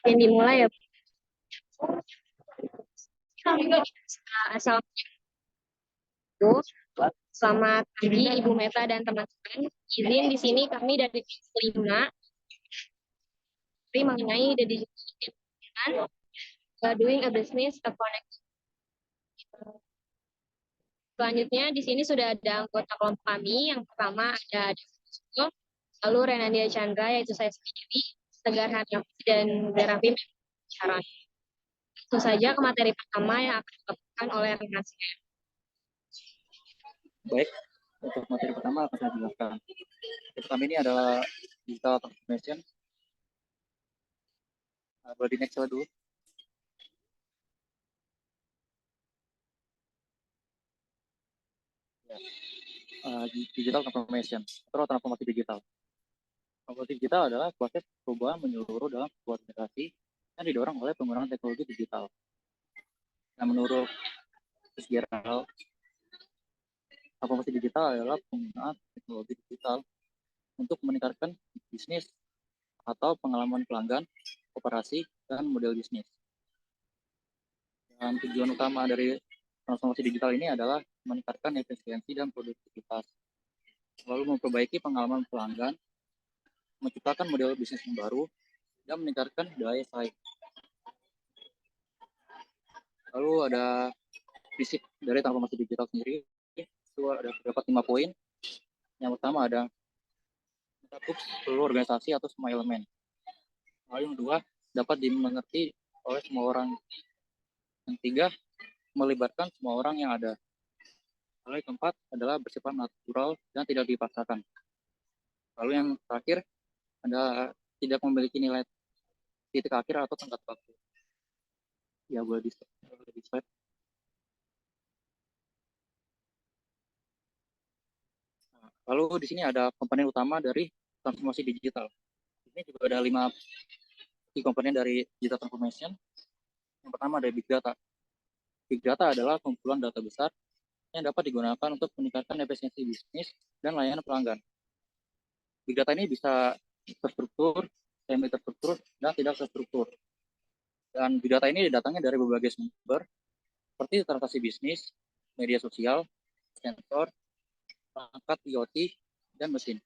Yang dimulai ya. Assalamualaikum. Selamat pagi Ibu Meta dan teman-teman. Izin di sini kami dari kelas 5 mengenai the digital doing a business a connect. Selanjutnya di sini sudah ada anggota kelompok kami. Yang pertama ada Dewa, lalu Renandia Chandra yaitu saya sendiri, Tegar Hanafi dan Derapi Sharon. Itu saja ke materi pertama yang akan dilakukan oleh rekan saya. Baik, untuk materi pertama akan saya jelaskan. Pertama ini adalah digital transformation. Boleh di next slide dulu. Ya. Digital transformation atau transformasi digital. Transformasi digital adalah proses perubahan menyeluruh dalam sebuah generasi yang didorong oleh penggunaan teknologi digital. Yang menurut Fitzgerald, transformasi digital adalah penggunaan teknologi digital untuk meningkatkan bisnis atau pengalaman pelanggan, operasi, dan model bisnis. Dan tujuan utama dari transformasi digital ini adalah meningkatkan efisiensi dan produktivitas, lalu memperbaiki pengalaman pelanggan, menciptakan model bisnis yang baru, dan meningkatkan daya saing. Lalu ada prinsip dari transformasi digital sendiri, itu ada terdapat 5 poin. Yang pertama ada mencakup seluruh organisasi atau semua elemen. Lalu yang kedua, dapat dimengerti oleh semua orang. Yang ketiga, melibatkan semua orang yang ada. Lalu yang keempat adalah bersifat natural dan tidak dipaksakan. Lalu yang terakhir, ada tidak memiliki nilai titik akhir atau tenggat waktu. Ya, boleh di slide. Lalu di sini ada komponen utama dari transformasi digital. Ini juga ada 5 komponen dari digital transformation. Yang pertama ada big data. Big data adalah kumpulan data besar yang dapat digunakan untuk meningkatkan efisiensi bisnis dan layanan pelanggan. Big data ini bisa terstruktur, semi terstruktur, dan tidak terstruktur. Dan big data ini datangnya dari berbagai sumber, seperti transaksi bisnis, media sosial, sensor, perangkat IoT, dan mesin.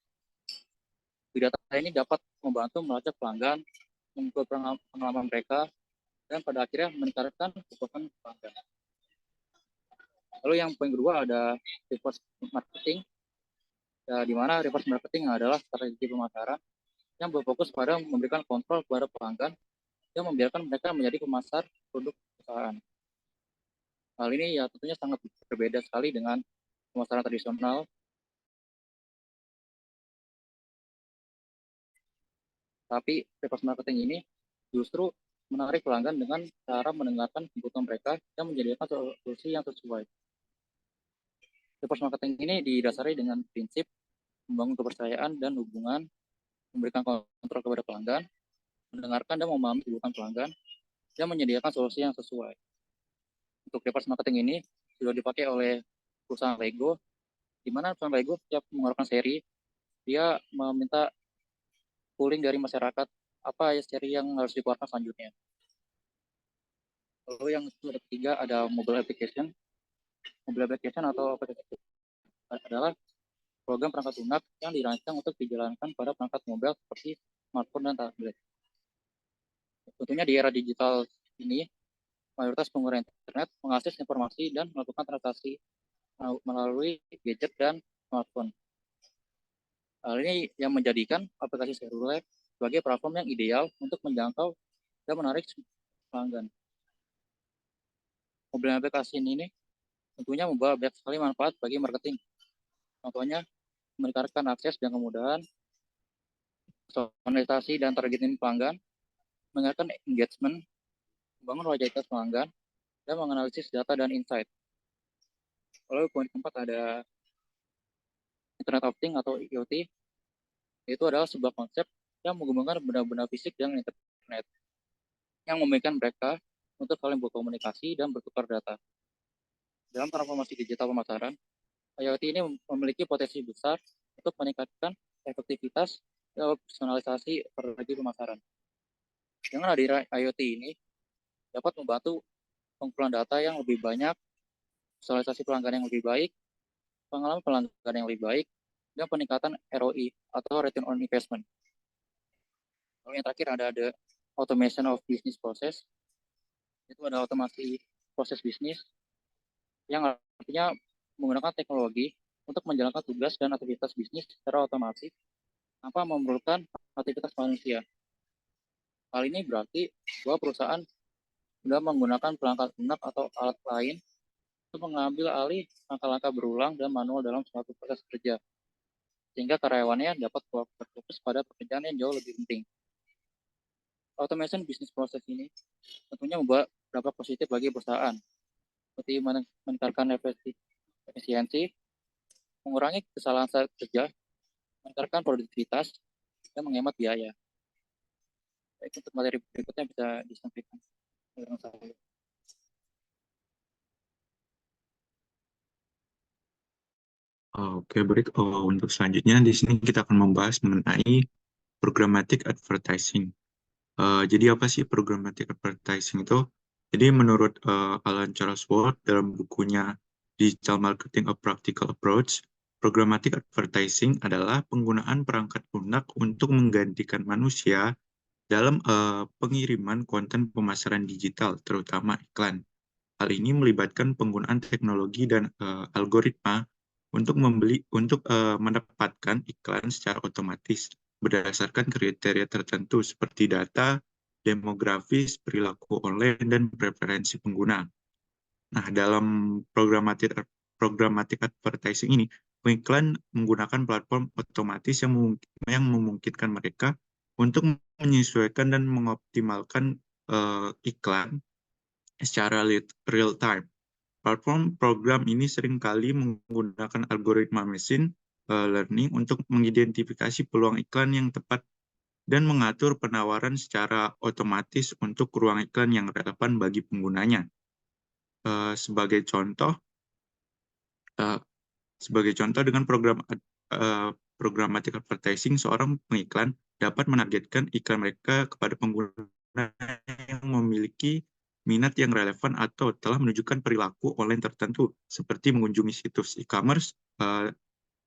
Big data ini dapat membantu melacak pelanggan, mengukur pengalaman mereka, dan pada akhirnya meningkatkan kepuasan pelanggan. Lalu yang poin kedua ada reverse marketing, ya, di mana reverse marketing adalah strategi pemasaran yang berfokus pada memberikan kontrol kepada pelanggan dan membiarkan mereka menjadi pemasar produk perusahaan. Hal ini ya tentunya sangat berbeda sekali dengan pemasaran tradisional. Tapi reverse marketing ini justru menarik pelanggan dengan cara mendengarkan kebutuhan mereka dan menyediakan solusi yang sesuai. Reverse marketing ini didasari dengan prinsip membangun kepercayaan dan hubungan, memberikan kontrol kepada pelanggan, mendengarkan dan memahami kebutuhan pelanggan, dan menyediakan solusi yang sesuai. Untuk reverse marketing ini sudah dipakai oleh perusahaan Lego, di mana perusahaan Lego setiap mengeluarkan seri, dia meminta pooling dari masyarakat apa ya seri yang harus dikeluarkan selanjutnya. Lalu yang ketiga ada mobile application. Mobile application atau aplikasi adalah program perangkat lunak yang dirancang untuk dijalankan pada perangkat mobile seperti smartphone dan tablet. Tentunya di era digital ini, mayoritas pengguna internet mengakses informasi dan melakukan transaksi melalui gadget dan smartphone. Hal ini yang menjadikan aplikasi seluler sebagai platform yang ideal untuk menjangkau dan menarik pelanggan. Mobile aplikasi ini tentunya membawa banyak sekali manfaat bagi marketing. Contohnya, meningkatkan akses dan kemudahan, personalisasi dan targeting pelanggan, meningkatkan engagement, membangun loyalitas pelanggan, dan menganalisis data dan insight. Lalu poin keempat ada Internet of Things atau IoT, itu adalah sebuah konsep yang menggabungkan benda-benda fisik dan internet, yang memungkinkan mereka untuk saling berkomunikasi dan bertukar data. Dalam transformasi digital pemasaran, IoT ini memiliki potensi besar untuk meningkatkan efektivitas dan personalisasi strategi pemasaran. Dengan hadirnya IoT ini dapat membantu pengumpulan data yang lebih banyak, visualisasi pelanggan yang lebih baik, pengalaman pelanggan yang lebih baik, dan peningkatan ROI atau return on investment. Lalu yang terakhir ada automation of business process, itu ada otomasi proses bisnis yang artinya menggunakan teknologi untuk menjalankan tugas dan aktivitas bisnis secara otomatis tanpa memerlukan aktivitas manusia. Hal ini berarti bahwa perusahaan sudah menggunakan perangkat lunak atau alat lain untuk mengambil alih langkah-langkah berulang dan manual dalam suatu proses kerja, sehingga karyawannya dapat berfokus pada pekerjaan yang jauh lebih penting. Automation bisnis proses ini tentunya membawa dampak positif bagi perusahaan, seperti meningkatkan efisiensi, mengurangi kesalahan saat kerja, meningkatkan produktivitas, dan menghemat biaya. Baik, untuk materi berikutnya bisa disampaikan oleh saya. Oke, baik. Untuk selanjutnya di sini kita akan membahas mengenai programmatic advertising. Jadi apa sih programmatic advertising itu? Jadi menurut Alan Charles Ward dalam bukunya Digital Marketing: A Practical Approach, programmatic advertising adalah penggunaan perangkat lunak untuk menggantikan manusia dalam pengiriman konten pemasaran digital, terutama iklan. Hal ini melibatkan penggunaan teknologi dan algoritma untuk mendapatkan iklan secara otomatis berdasarkan kriteria tertentu seperti data, demografis, perilaku online, dan preferensi pengguna. Nah, dalam programmatic advertising ini, pengiklan menggunakan platform otomatis yang memungkinkan mereka untuk menyesuaikan dan mengoptimalkan iklan secara real time. Platform program ini seringkali menggunakan algoritma machine learning untuk mengidentifikasi peluang iklan yang tepat dan mengatur penawaran secara otomatis untuk ruang iklan yang relevan bagi penggunanya. Sebagai contoh, dengan programmatic advertising, seorang pengiklan dapat menargetkan iklan mereka kepada pengguna yang memiliki minat yang relevan atau telah menunjukkan perilaku online tertentu, seperti mengunjungi situs e-commerce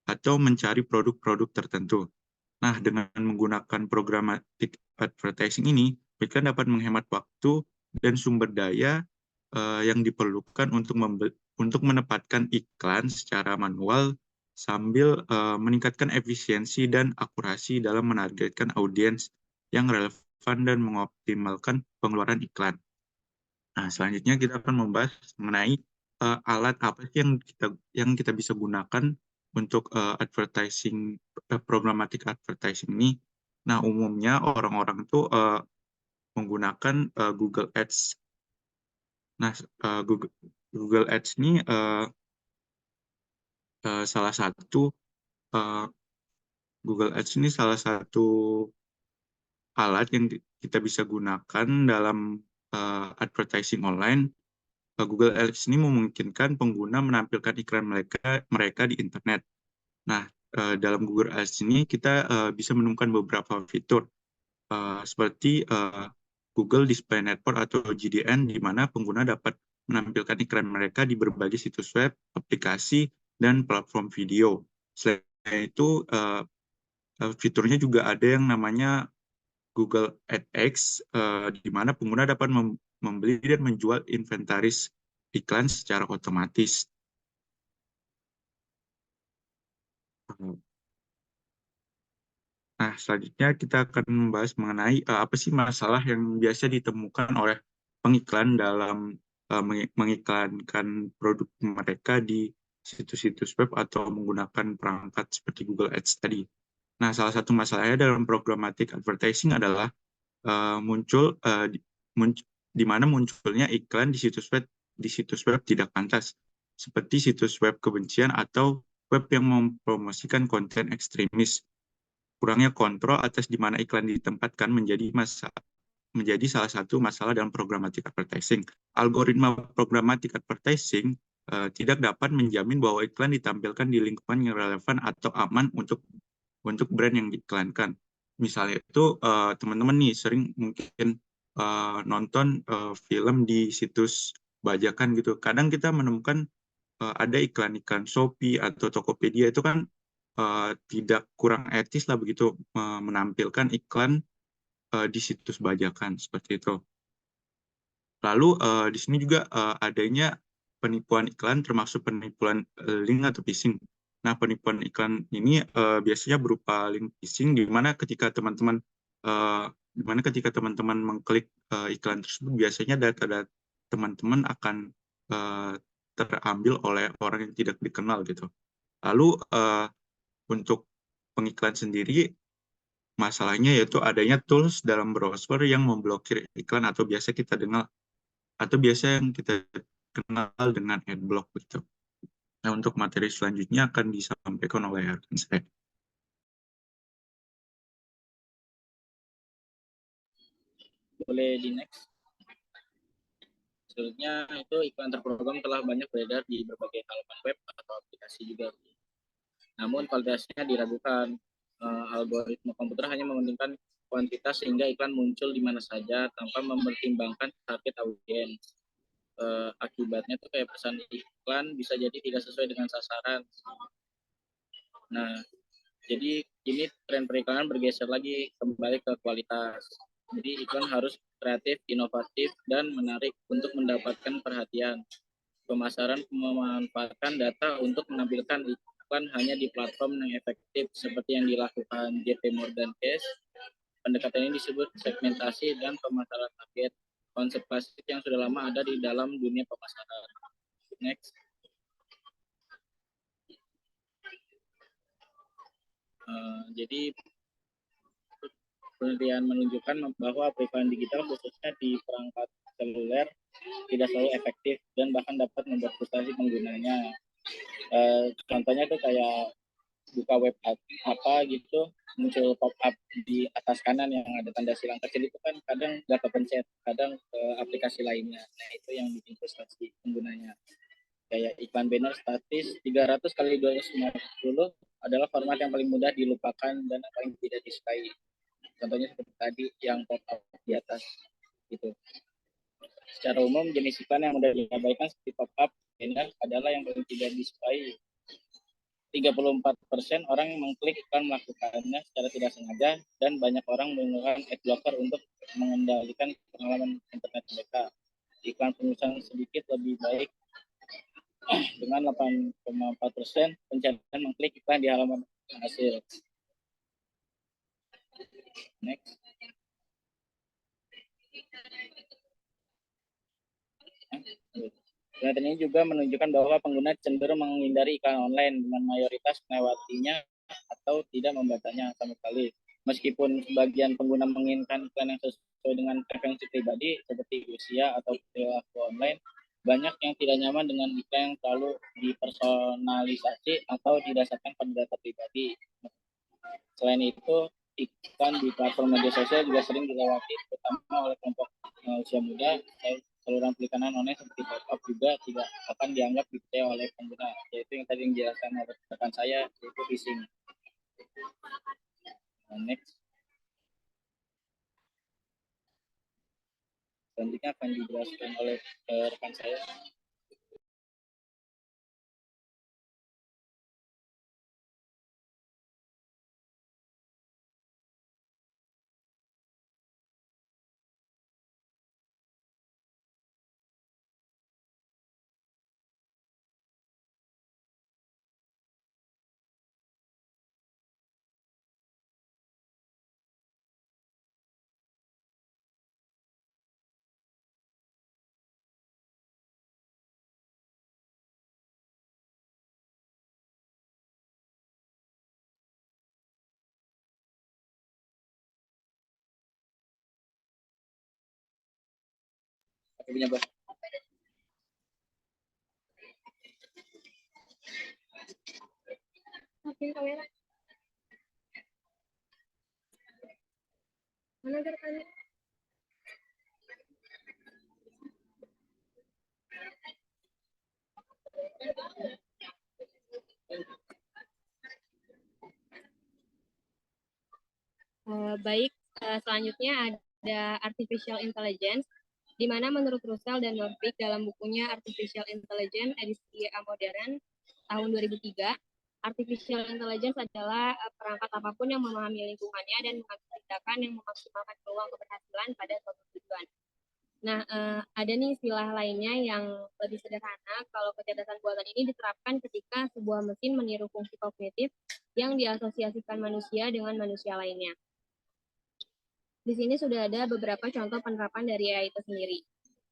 atau mencari produk-produk tertentu. Nah, dengan menggunakan programmatic advertising ini, iklan dapat menghemat waktu dan sumber daya yang diperlukan untuk menempatkan iklan secara manual sambil meningkatkan efisiensi dan akurasi dalam menargetkan audiens yang relevan dan mengoptimalkan pengeluaran iklan. Nah, selanjutnya kita akan membahas mengenai alat apa sih yang kita bisa gunakan untuk programmatic advertising ini. Nah, umumnya orang-orang itu menggunakan Google Ads. Nah, Google Ads ini salah satu Google Ads ini salah satu alat yang kita bisa gunakan dalam advertising online. Google Ads ini memungkinkan pengguna menampilkan iklan mereka di internet. Nah, dalam Google Ads ini kita bisa menemukan beberapa fitur seperti Google Display Network atau GDN, di mana pengguna dapat menampilkan iklan mereka di berbagai situs web, aplikasi, dan platform video. Selain itu, fiturnya juga ada yang namanya Google AdX, di mana pengguna dapat membeli dan menjual inventaris iklan secara otomatis. Nah, selanjutnya kita akan membahas mengenai apa sih masalah yang biasa ditemukan oleh pengiklan dalam mengiklankan produk mereka di situs-situs web atau menggunakan perangkat seperti Google Ads tadi. Nah, salah satu masalahnya dalam programmatic advertising adalah di mana munculnya iklan di situs web tidak pantas, seperti situs web kebencian atau web yang mempromosikan konten ekstremis. Kurangnya kontrol atas di mana iklan ditempatkan menjadi salah satu masalah dalam programmatic advertising. Algoritma programmatic advertising tidak dapat menjamin bahwa iklan ditampilkan di lingkungan yang relevan atau aman untuk brand yang diiklankan. Misalnya itu teman-teman nih sering mungkin nonton film di situs bajakan gitu. Kadang kita menemukan ada iklan-iklan Shopee atau Tokopedia itu kan tidak kurang etis lah begitu menampilkan iklan di situs bajakan seperti itu. Lalu di sini juga adanya penipuan iklan termasuk penipuan link atau phishing. Nah, penipuan iklan ini biasanya berupa link phishing di mana ketika teman-teman mengklik iklan tersebut biasanya data teman-teman akan terambil oleh orang yang tidak dikenal gitu. Lalu untuk pengiklan sendiri masalahnya yaitu adanya tools dalam browser yang memblokir iklan atau biasa yang kita kenal dengan adblock gitu. Nah, untuk materi selanjutnya akan disampaikan oleh rekan saya. Boleh di next. Selanjutnya itu iklan terprogram telah banyak beredar di berbagai halaman web atau aplikasi juga. Namun kualitasnya diragukan. Algoritma komputer hanya mementingkan kuantitas sehingga iklan muncul di mana saja tanpa mempertimbangkan target audiens. Akibatnya tuh kayak pesan iklan bisa jadi tidak sesuai dengan sasaran. Nah, jadi ini tren periklanan bergeser lagi kembali ke kualitas. Jadi iklan harus kreatif, inovatif, dan menarik untuk mendapatkan perhatian. Pemasaran memanfaatkan data untuk menampilkan iklan hanya di platform yang efektif seperti yang dilakukan JP Morgan Chase. Pendekatan ini disebut segmentasi dan pemasaran target. Konsep klasik yang sudah lama ada di dalam dunia pemasaran. Next. Jadi penelitian menunjukkan bahwa periklanan digital khususnya di perangkat seluler tidak selalu efektif dan bahkan dapat membuat frustasi penggunanya. Contohnya tuh kayak buka web apa gitu, muncul pop up di atas kanan yang ada tanda silang kecil itu kan kadang nggak kepencet, kadang ke aplikasi lainnya. Nah, itu yang bikin frustasi penggunanya. Kayak iklan banner statis 300 kali 250 adalah format yang paling mudah dilupakan dan paling tidak disukai. Contohnya seperti tadi yang pop up di atas gitu. Secara umum jenis iklan yang mudah diabaikan seperti pop up banner adalah yang paling tidak disukai. 34% orang mengklik iklan melakukannya secara tidak sengaja dan banyak orang menggunakan adblocker untuk mengendalikan pengalaman internet mereka. Iklan pengusaha sedikit lebih baik dengan 8,4% pencarian mengklik iklan di halaman hasil. Next. Penelitian ini juga menunjukkan bahwa pengguna cenderung menghindari iklan online dengan mayoritas melewatinya atau tidak membacanya sama sekali. Meskipun sebagian pengguna menginginkan iklan yang sesuai dengan preferensi pribadi seperti usia atau perilaku online, banyak yang tidak nyaman dengan iklan yang terlalu dipersonalisasi atau didasarkan pada data pribadi. Selain itu, iklan di platform media sosial juga sering dilewati, terutama oleh kelompok usia muda. Saluran perikanan online seperti pop-up juga tidak akan dianggap dipercaya oleh pengguna, yaitu yang tadi dijelaskan oleh rekan saya, yaitu phishing. Next. Selanjutnya akan dijelaskan oleh rekan saya. Punya bahasa. Kamera. Mana kamera? Baik, selanjutnya ada ada Artificial Intelligence, di mana menurut Russell dan Norvig dalam bukunya Artificial Intelligence edisi modern tahun 2003, Artificial Intelligence adalah perangkat apapun yang memahami lingkungannya dan mengambil tindakan yang memaksimalkan peluang keberhasilan pada suatu tujuan. Nah, ada nih istilah lainnya yang lebih sederhana kalau kecerdasan buatan ini diterapkan ketika sebuah mesin meniru fungsi kognitif yang diasosiasikan manusia dengan manusia lainnya. Di sini sudah ada beberapa contoh penerapan dari AI itu sendiri.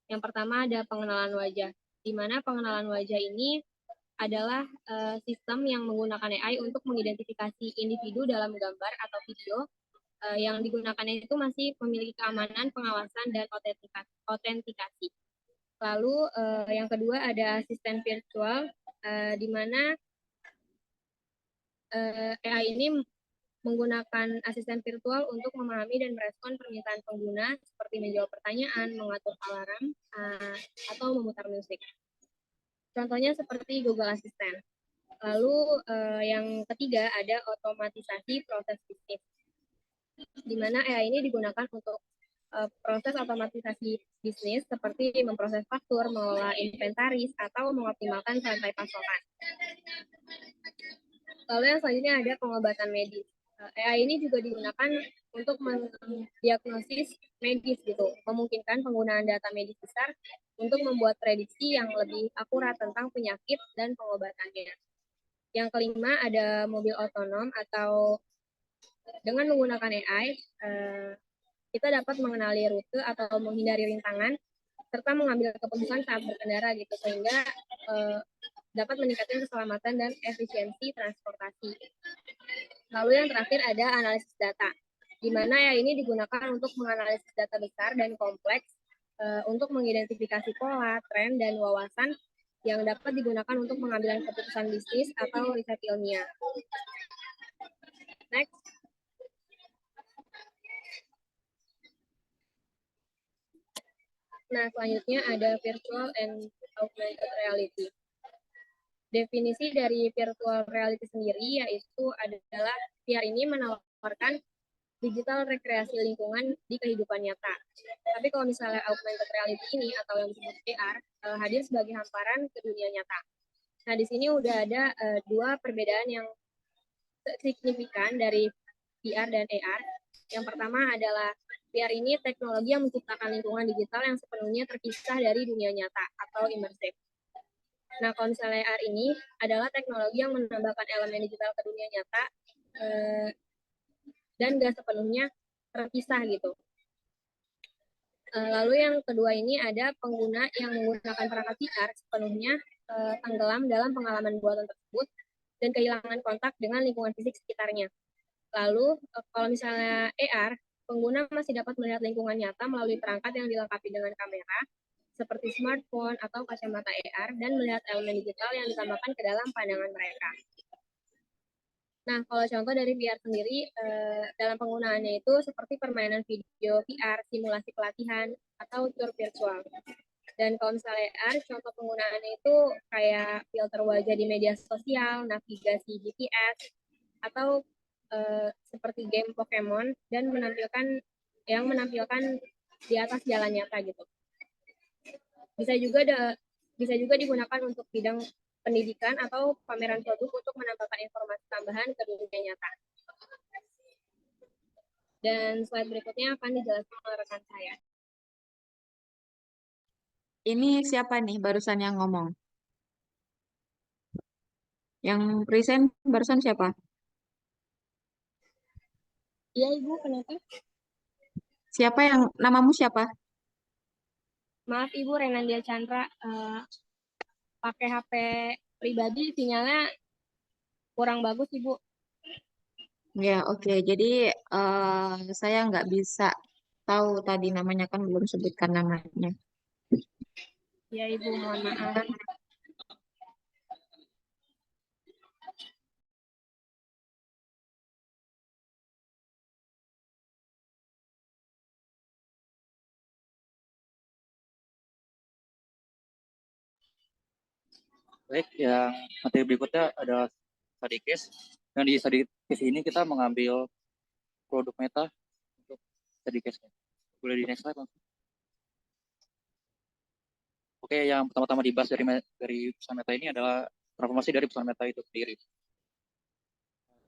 Yang pertama ada pengenalan wajah, di mana pengenalan wajah ini adalah sistem yang menggunakan AI untuk mengidentifikasi individu dalam gambar atau video yang digunakannya itu masih memiliki keamanan, pengawasan, dan autentikasi. Lalu yang kedua ada asisten virtual, di mana AI ini menggunakan asisten virtual untuk memahami dan merespon permintaan pengguna seperti menjawab pertanyaan, mengatur alarm, atau memutar musik. Contohnya seperti Google Assistant. Lalu yang ketiga ada otomatisasi proses bisnis, di mana AI ini digunakan untuk proses otomatisasi bisnis seperti memproses faktur, mengelola inventaris, atau mengoptimalkan rantai pasokan. Lalu yang selanjutnya ada pengobatan medis. AI ini juga digunakan untuk mendiagnosis medis gitu, memungkinkan penggunaan data medis besar untuk membuat prediksi yang lebih akurat tentang penyakit dan pengobatannya. Yang kelima ada mobil otonom, atau dengan menggunakan AI, kita dapat mengenali rute atau menghindari rintangan serta mengambil keputusan saat berkendara gitu, sehingga dapat meningkatkan keselamatan dan efisiensi transportasi. Lalu yang terakhir ada analisis data, di mana ya ini digunakan untuk menganalisis data besar dan kompleks untuk mengidentifikasi pola, tren, dan wawasan yang dapat digunakan untuk mengambil keputusan bisnis atau riset ilmiah. Next. Nah, selanjutnya ada virtual and augmented reality. Definisi dari virtual reality sendiri yaitu adalah VR ini menawarkan digital rekreasi lingkungan di kehidupan nyata. Tapi kalau misalnya augmented reality ini atau yang disebut AR hadir sebagai hamparan ke dunia nyata. Nah, di sini udah ada dua perbedaan yang signifikan dari VR dan AR. Yang pertama adalah VR ini teknologi yang menciptakan lingkungan digital yang sepenuhnya terpisah dari dunia nyata atau immersif. Nah, kalau misalnya AR ini adalah teknologi yang menambahkan elemen digital ke dunia nyata dan nggak sepenuhnya terpisah gitu. Lalu yang kedua ini ada pengguna yang menggunakan perangkat VR sepenuhnya tenggelam dalam pengalaman buatan tersebut dan kehilangan kontak dengan lingkungan fisik sekitarnya. Lalu kalau misalnya AR, pengguna masih dapat melihat lingkungan nyata melalui perangkat yang dilengkapi dengan kamera seperti smartphone atau kacamata AR dan melihat elemen digital yang ditambahkan ke dalam pandangan mereka. Nah, kalau contoh dari VR sendiri, dalam penggunaannya itu seperti permainan video VR, simulasi pelatihan, atau tour virtual. Dan kalau misalnya AR, contoh penggunaannya itu kayak filter wajah di media sosial, navigasi GPS, atau seperti game Pokemon, dan menampilkan di atas jalan nyata gitu. Bisa juga digunakan untuk bidang pendidikan atau pameran produk untuk menambahkan informasi tambahan ke dunia nyata. Dan slide berikutnya akan dijelaskan oleh rekan saya. Ini siapa nih barusan yang ngomong? Yang present barusan siapa? Iya, Ibu, kenapa? Siapa yang namamu siapa? Maaf, Ibu, Renandia Chandra. Pakai HP pribadi, sinyalnya kurang bagus, Ibu. Ya, oke. Jadi saya nggak bisa tahu tadi namanya, kan belum sebutkan namanya. Ya, Ibu, mohon maaf. Baik, yang materi berikutnya ada study case. Dan di study case ini kita mengambil produk Meta untuk study case-nya. Boleh di next slide, Bang. Oke, yang pertama-tama dibahas dari perusahaan Meta ini adalah transformasi dari perusahaan Meta itu sendiri.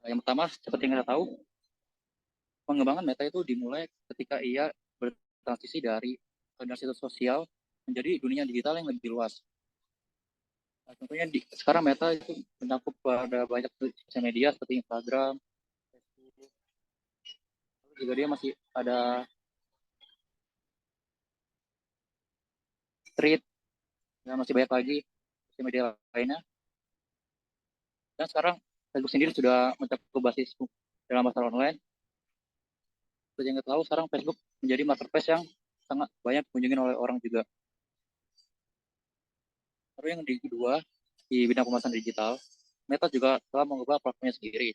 Yang pertama, seperti yang kita tahu, pengembangan Meta itu dimulai ketika ia bertransisi dari situs sosial menjadi dunia digital yang lebih luas. Nah, contohnya sekarang Meta itu mencakup pada banyak sosial media seperti Instagram, Facebook, lalu juga dia masih ada Threads, dan masih banyak lagi sosial media lainnya. Dan sekarang Facebook sendiri sudah mencakup basis dalam pasar online. Seperti yang kita tahu, sekarang Facebook menjadi marketplace yang sangat banyak dikunjungi oleh orang juga. Lalu yang kedua, di bidang pemasaran digital, Meta juga telah mengubah platformnya sendiri.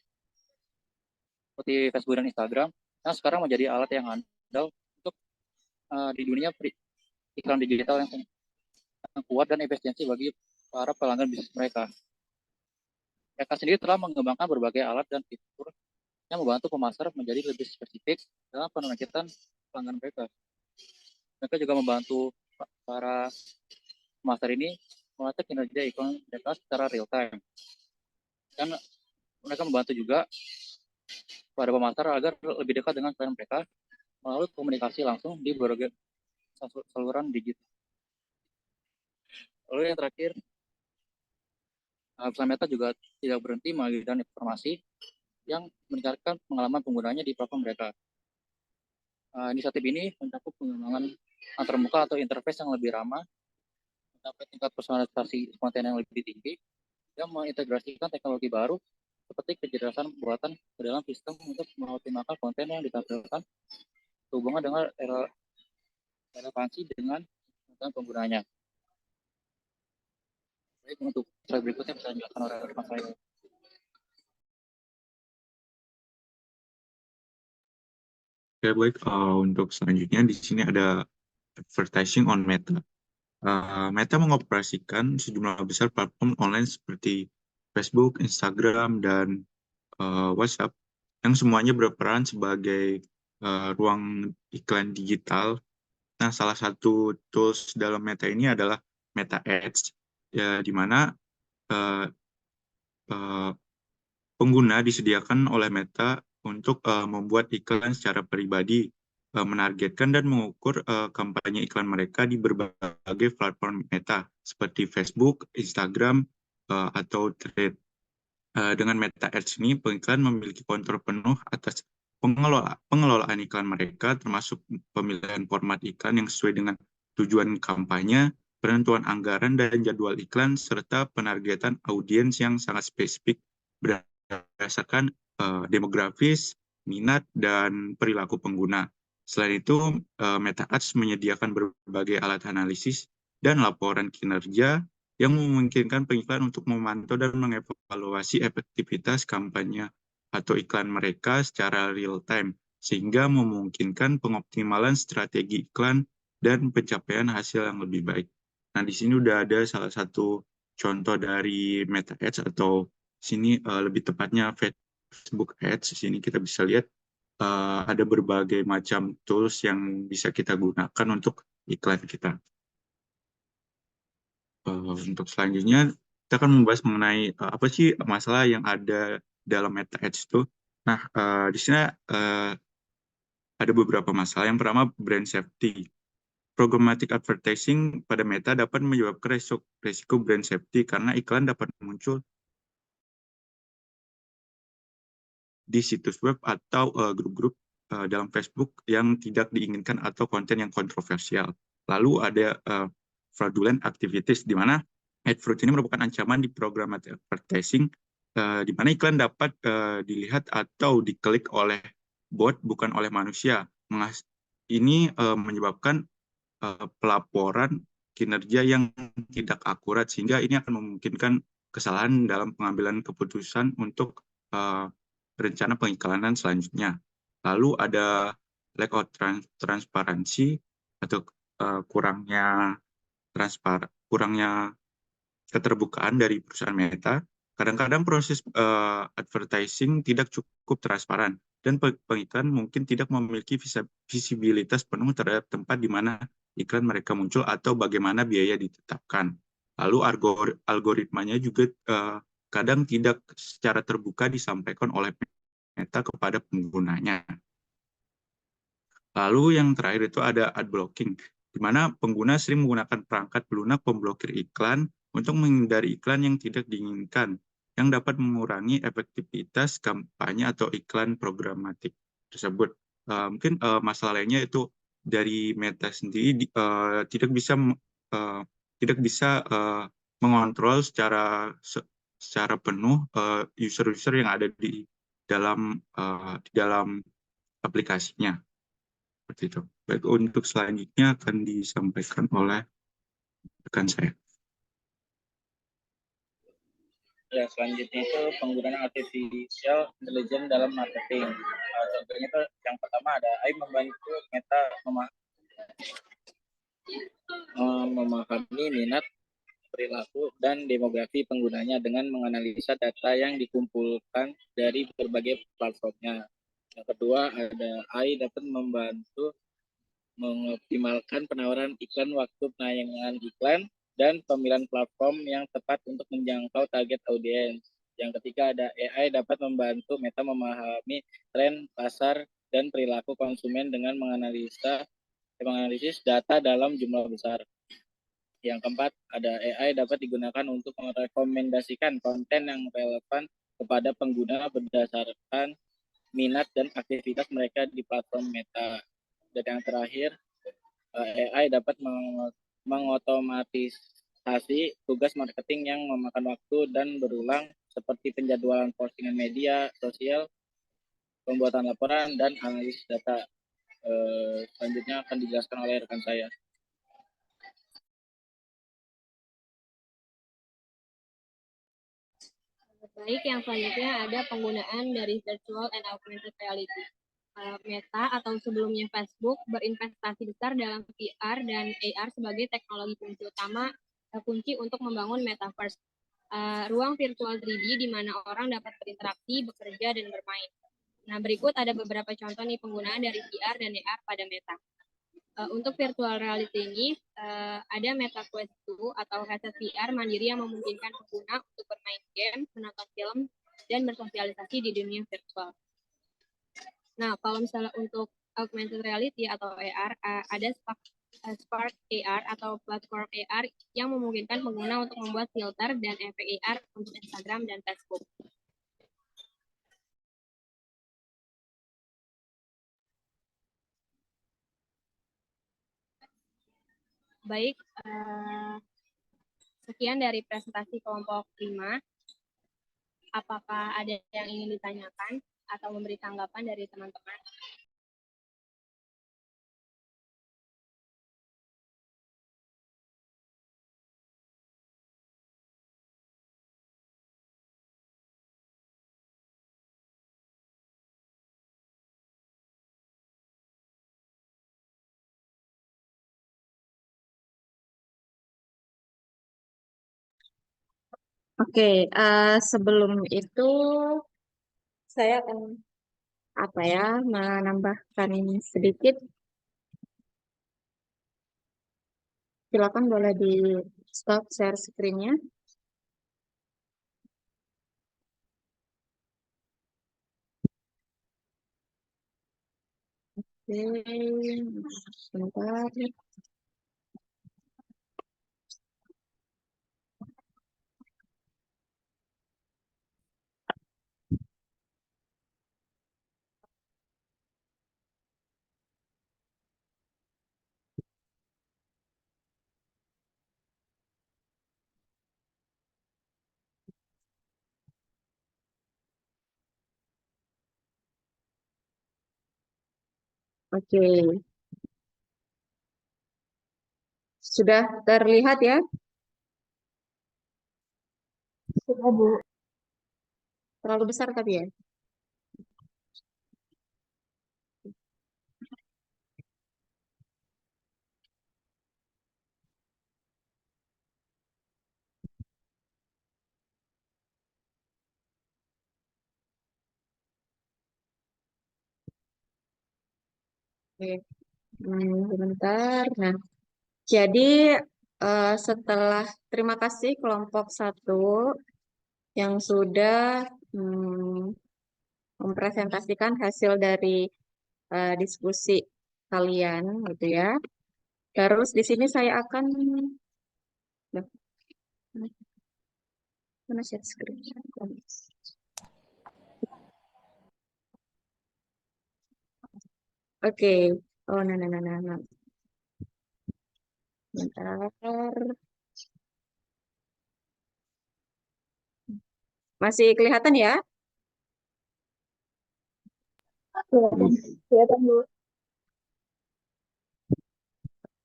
Seperti Facebook dan Instagram, yang sekarang menjadi alat yang handal untuk di dunia iklan digital yang kuat dan efisiensi bagi para pelanggan bisnis mereka. Mereka sendiri telah mengembangkan berbagai alat dan fitur yang membantu pemasar menjadi lebih spesifik dalam penargetan pelanggan mereka. Mereka juga membantu para pemasar ini melacak kinerja iklan mereka secara real time. Dan mereka membantu juga pada pemasar agar lebih dekat dengan klien mereka melalui komunikasi langsung di berbagai saluran digital. Lalu yang terakhir, perusahaan Meta juga tidak berhenti mengajukan informasi yang meningkatkan pengalaman penggunanya di platform mereka. Inisiatif ini mencakup pengembangan antarmuka atau interface yang lebih ramah, mencapai tingkat personalisasi konten yang lebih tinggi, dan mengintegrasikan teknologi baru seperti kecerdasan buatan ke dalam sistem untuk mengoptimalkan konten yang ditampilkan sehubungan dengan relevansi dengan penggunanya. Baik, untuk slide berikutnya bisa dijelaskan oleh Mas Rai. Oke, baik. Untuk selanjutnya di sini ada advertising on Meta. Meta mengoperasikan sejumlah besar platform online seperti Facebook, Instagram, dan WhatsApp yang semuanya berperan sebagai ruang iklan digital. Nah, salah satu tools dalam Meta ini adalah Meta Ads, ya, di mana uh, uh, pengguna disediakan oleh Meta untuk membuat iklan secara pribadi, menargetkan dan mengukur kampanye iklan mereka di berbagai platform Meta seperti Facebook, Instagram, atau Threads. Dengan Meta Ads ini, pengiklan memiliki kontrol penuh atas pengelolaan iklan mereka, termasuk pemilihan format iklan yang sesuai dengan tujuan kampanye, penentuan anggaran dan jadwal iklan, serta penargetan audiens yang sangat spesifik berdasarkan demografis, minat, dan perilaku pengguna. Selain itu, Meta Ads menyediakan berbagai alat analisis dan laporan kinerja yang memungkinkan pengiklan untuk memantau dan mengevaluasi efektivitas kampanye atau iklan mereka secara real time, sehingga memungkinkan pengoptimalan strategi iklan dan pencapaian hasil yang lebih baik. Nah, di sini udah ada salah satu contoh dari Meta Ads, atau sini lebih tepatnya Facebook Ads. Di sini kita bisa lihat ada berbagai macam tools yang bisa kita gunakan untuk iklan kita. Untuk selanjutnya, kita akan membahas mengenai apa sih masalah yang ada dalam Meta Ads itu. Nah, di sini ada beberapa masalah. Yang pertama, brand safety. Programmatic advertising pada Meta dapat menyebabkan resiko brand safety karena iklan dapat muncul di situs web atau grup-grup dalam Facebook yang tidak diinginkan atau konten yang kontroversial. Lalu ada fraudulent activities, di mana ad fraud ini merupakan ancaman di programmatic advertising, di mana iklan dapat dilihat atau diklik oleh bot, bukan oleh manusia. Ini menyebabkan pelaporan kinerja yang tidak akurat, sehingga ini akan memungkinkan kesalahan dalam pengambilan keputusan untuk rencana pengiklanan selanjutnya. Lalu ada lack of transparansi atau kurangnya keterbukaan dari perusahaan Meta. Kadang-kadang proses advertising tidak cukup transparan dan pengiklan mungkin tidak memiliki visibilitas penuh terhadap tempat di mana iklan mereka muncul atau bagaimana biaya ditetapkan. Lalu algoritmanya juga kadang tidak secara terbuka disampaikan oleh Meta kepada penggunanya. Lalu yang terakhir itu ada ad blocking, di mana pengguna sering menggunakan perangkat pelunak pemblokir iklan untuk menghindari iklan yang tidak diinginkan, yang dapat mengurangi efektivitas kampanye atau iklan programatik tersebut. Masalah lainnya itu dari Meta sendiri tidak bisa mengontrol secara penuh user-user yang ada di dalam aplikasinya. Seperti itu. Baik, untuk selanjutnya akan disampaikan oleh rekan saya. Ya, selanjutnya itu penggunaan artificial intelligence dalam marketing. Contohnya itu yang pertama ada AI membantu Meta memahami minat, perilaku, dan demografi penggunanya dengan menganalisa data yang dikumpulkan dari berbagai platformnya. Yang kedua, ada AI dapat membantu mengoptimalkan penawaran iklan, waktu penayangan iklan, dan pemilihan platform yang tepat untuk menjangkau target audiens. Yang ketiga, ada AI dapat membantu Meta memahami tren pasar dan perilaku konsumen dengan menganalisis data dalam jumlah besar. Yang keempat, ada AI dapat digunakan untuk merekomendasikan konten yang relevan kepada pengguna berdasarkan minat dan aktivitas mereka di platform Meta. Dan yang terakhir, AI dapat mengotomatisasi tugas marketing yang memakan waktu dan berulang, seperti penjadwalan postingan media sosial, pembuatan laporan, dan analisis data. Selanjutnya akan dijelaskan oleh rekan saya. Baik, yang selanjutnya ada penggunaan dari virtual and augmented reality. Meta atau sebelumnya Facebook berinvestasi besar dalam VR dan AR sebagai teknologi kunci untuk membangun metaverse, ruang virtual 3D di mana orang dapat berinteraksi, bekerja, dan bermain. Nah, berikut ada beberapa contoh nih penggunaan dari VR dan AR pada Meta. Untuk virtual reality ini, ada Meta Quest 2 atau headset VR mandiri yang memungkinkan pengguna untuk bermain game, menonton film, dan bersosialisasi di dunia virtual. Nah, kalau misalnya untuk augmented reality atau AR, ada Spark AR atau platform AR yang memungkinkan pengguna untuk membuat filter dan efek AR untuk Instagram dan Facebook. Baik, sekian dari presentasi kelompok 5. Apakah ada yang ingin ditanyakan atau memberi tanggapan dari teman-teman? Oke, sebelum itu saya akan menambahkan ini sedikit. Silakan boleh di stop share screen-nya. Oke, sebentar. Oke, sudah terlihat ya? Sudah, Bu. Terlalu besar tapi ya? Oke. Sebentar. Nah, jadi setelah terima kasih kelompok 1 yang sudah mempresentasikan hasil dari diskusi kalian, gitu ya. Terus di sini saya akan Loh, mana share screen? Oke. Oh, nah. Bentar. Masih kelihatan ya? Bu. Kelihatan, Bu.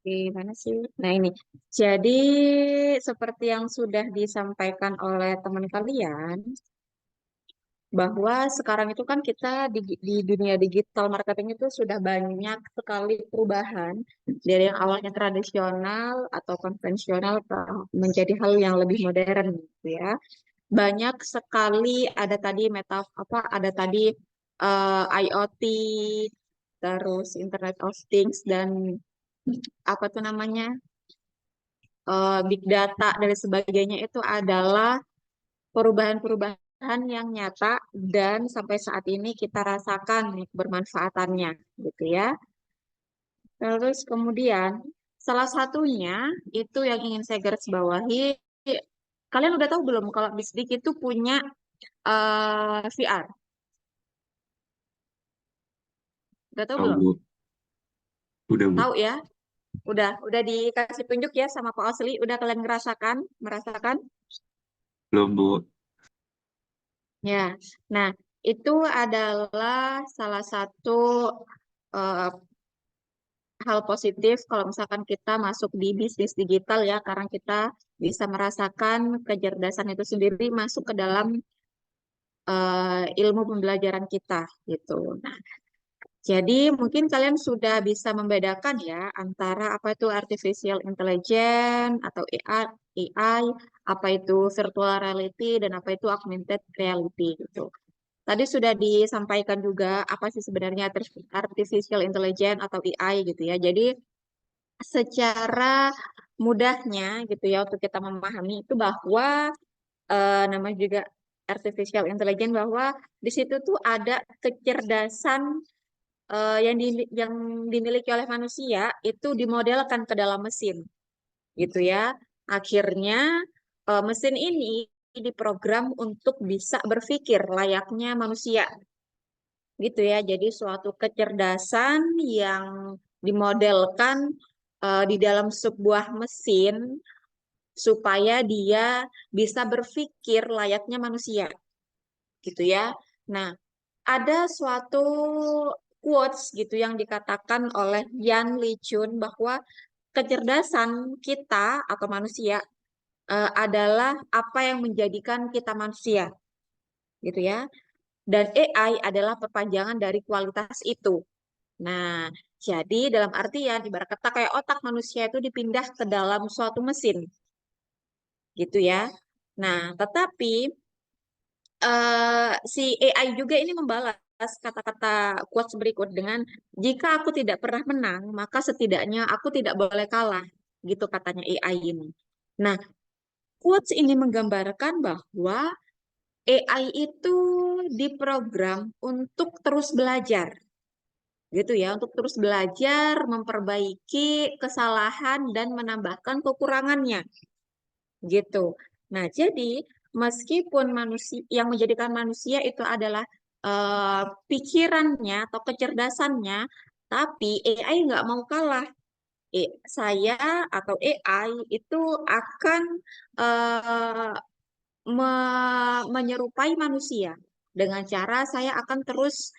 Oke, mana sih? Nah, ini. Jadi, seperti yang sudah disampaikan oleh teman kalian, bahwa sekarang itu kan kita di dunia digital marketing itu sudah banyak sekali perubahan dari yang awalnya tradisional atau konvensional menjadi hal yang lebih modern gitu ya. Banyak sekali ada tadi ada tadi IoT, terus Internet of Things dan apa tuh namanya big data dan sebagainya itu adalah perubahan-perubahan yang nyata dan sampai saat ini kita rasakan nih bermanfaatannya gitu ya. Terus kemudian salah satunya itu yang ingin saya garis bawahi, kalian udah tahu belum kalau Bisdik itu punya VR? Udah tahu Tahu, belum? Bu. Udah, Bu. Tahu ya? Udah dikasih tunjuk ya sama Pak Osli, udah kalian merasakan? Belum, Bu. Ya. Nah, itu adalah salah satu eh, hal positif kalau misalkan kita masuk di bisnis digital ya, karena kita bisa merasakan kecerdasan itu sendiri masuk ke dalam ilmu pembelajaran kita gitu. Nah, jadi mungkin kalian sudah bisa membedakan ya antara apa itu artificial intelligence atau AI, apa itu virtual reality dan apa itu augmented reality gitu. Tadi sudah disampaikan juga apa sih sebenarnya artificial intelligence atau AI gitu ya. Jadi secara mudahnya gitu ya untuk kita memahami itu bahwa namanya juga artificial intelligence bahwa di situ tuh ada kecerdasan yang dimiliki oleh manusia itu dimodelkan ke dalam mesin gitu ya. Akhirnya mesin ini diprogram untuk bisa berpikir layaknya manusia gitu ya. Jadi suatu kecerdasan yang dimodelkan di dalam sebuah mesin supaya dia bisa berpikir layaknya manusia gitu ya. Nah, ada suatu quotes gitu yang dikatakan oleh Yan Lichun bahwa kecerdasan kita atau manusia adalah apa yang menjadikan kita manusia gitu ya. Dan AI adalah perpanjangan dari kualitas itu. Nah, jadi dalam artian ibarat kata kayak otak manusia itu dipindah ke dalam suatu mesin, gitu ya. Nah, tetapi si AI juga ini membalas kata-kata quotes berikut dengan jika aku tidak pernah menang, maka setidaknya aku tidak boleh kalah, gitu katanya AI ini. Nah, quotes ini menggambarkan bahwa AI itu diprogram untuk terus belajar gitu ya, untuk terus belajar, memperbaiki kesalahan dan menambahkan kekurangannya gitu. Nah, jadi meskipun manusia yang menjadikan manusia itu adalah pikirannya atau kecerdasannya, tapi AI nggak mau kalah. Saya atau AI itu akan eh, menyerupai manusia dengan cara saya akan terus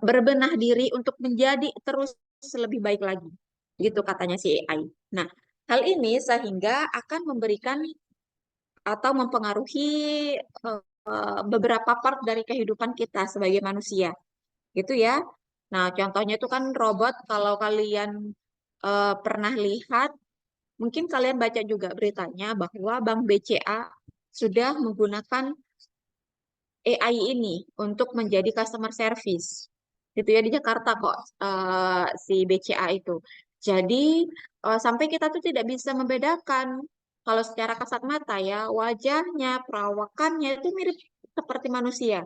berbenah diri untuk menjadi terus lebih baik lagi. Gitu katanya si AI. Nah, hal ini sehingga akan memberikan atau mempengaruhi beberapa part dari kehidupan kita sebagai manusia. Gitu ya. Nah, contohnya itu kan robot kalau kalian pernah lihat, mungkin kalian baca juga beritanya bahwa Bank BCA sudah menggunakan AI ini untuk menjadi customer service. gitu ya di Jakarta kok si BCA itu. Jadi sampai kita tuh tidak bisa membedakan kalau secara kasat mata ya wajahnya, perawakannya itu mirip seperti manusia.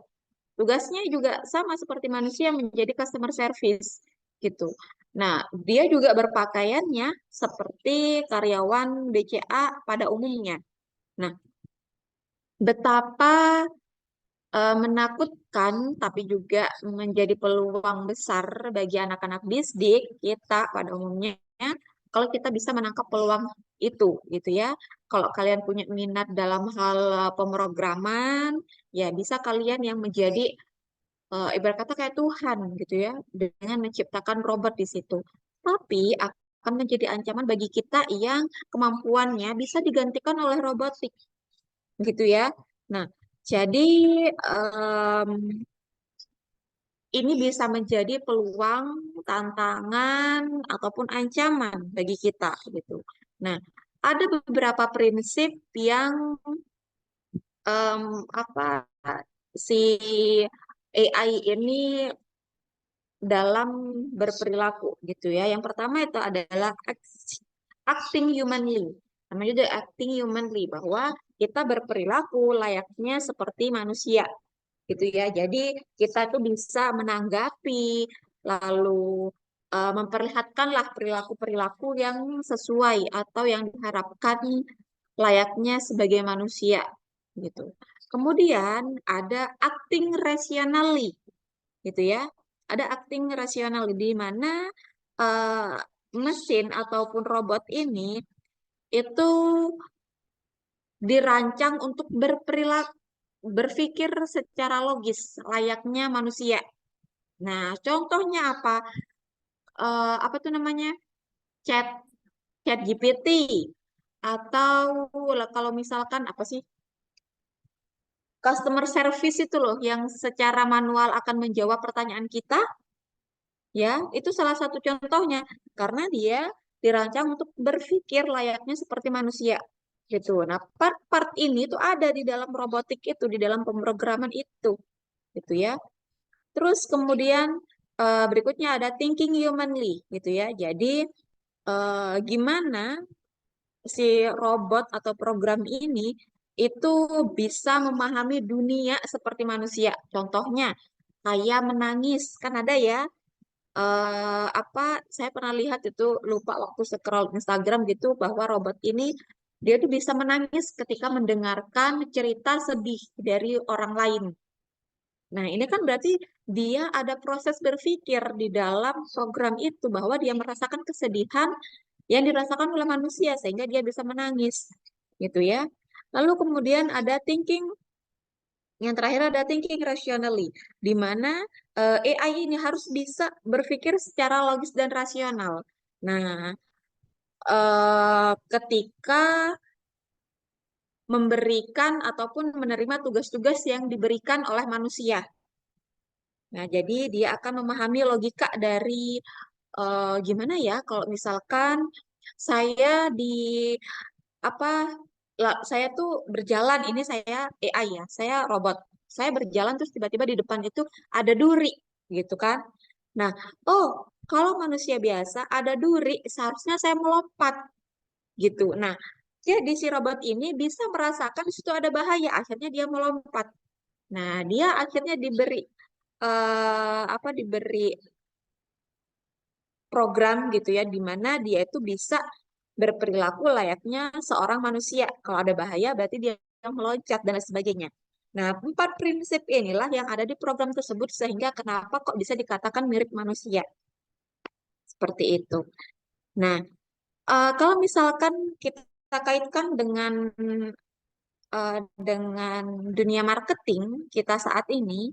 Tugasnya juga sama seperti manusia menjadi customer service gitu. Nah, dia juga berpakaiannya seperti karyawan BCA pada umumnya. Nah, betapa menakutkan tapi juga menjadi peluang besar bagi anak-anak bisdik kita pada umumnya kalau kita bisa menangkap peluang itu gitu ya. Kalau kalian punya minat dalam hal pemrograman, ya bisa kalian yang menjadi ibarat kata kayak Tuhan gitu ya dengan menciptakan robot di situ. Tapi akan menjadi ancaman bagi kita yang kemampuannya bisa digantikan oleh robotik gitu ya. Nah, jadi em, ini bisa menjadi peluang, tantangan ataupun ancaman bagi kita gitu. Nah, ada beberapa prinsip yang apa si AI ini dalam berperilaku gitu ya. Yang pertama itu adalah acting humanly. Namanya juga acting humanly bahwa kita berperilaku layaknya seperti manusia gitu ya. Jadi kita tuh bisa menanggapi lalu memperlihatkanlah perilaku-perilaku yang sesuai atau yang diharapkan layaknya sebagai manusia gitu. Kemudian ada acting rationally gitu ya. Ada acting rasional di mana eh, mesin ataupun robot ini itu dirancang untuk berperilaku berpikir secara logis layaknya manusia. Nah, contohnya apa? Apa tuh namanya? Chat chat GPT atau kalau misalkan apa sih? Customer service itu loh yang secara manual akan menjawab pertanyaan kita. Ya, itu salah satu contohnya karena dia dirancang untuk berpikir layaknya seperti manusia gitu. Nah, part-part ini tuh ada di dalam robotik itu, di dalam pemrograman itu, gitu ya. Terus kemudian berikutnya ada thinking humanly, gitu ya. Jadi gimana si robot atau program ini itu bisa memahami dunia seperti manusia. Contohnya kayak menangis, kan ada ya apa saya pernah lihat itu lupa waktu scroll Instagram gitu bahwa robot ini dia tuh bisa menangis ketika mendengarkan cerita sedih dari orang lain. Nah, ini kan berarti dia ada proses berpikir di dalam program itu bahwa dia merasakan kesedihan yang dirasakan oleh manusia sehingga dia bisa menangis gitu ya. Lalu kemudian ada thinking yang terakhir ada thinking rationally, di mana AI ini harus bisa berpikir secara logis dan rasional. Nah, ketika memberikan ataupun menerima tugas-tugas yang diberikan oleh manusia. Nah, jadi dia akan memahami logika dari gimana ya kalau misalkan saya di apa saya tuh berjalan ini saya AI ya saya robot saya berjalan terus tiba-tiba di depan itu ada duri gitu kan nah oh kalau manusia biasa ada duri seharusnya saya melompat gitu nah jadi si robot ini bisa merasakan di situ ada bahaya akhirnya dia melompat nah dia akhirnya diberi apa diberi program gitu ya, di mana dia itu bisa berperilaku layaknya seorang manusia. Kalau ada bahaya berarti dia meloncat dan lain sebagainya. Nah, 4 prinsip inilah yang ada di program tersebut sehingga kenapa kok bisa dikatakan mirip manusia. Seperti itu. Nah, kalau misalkan kita kaitkan dengan dunia marketing kita saat ini,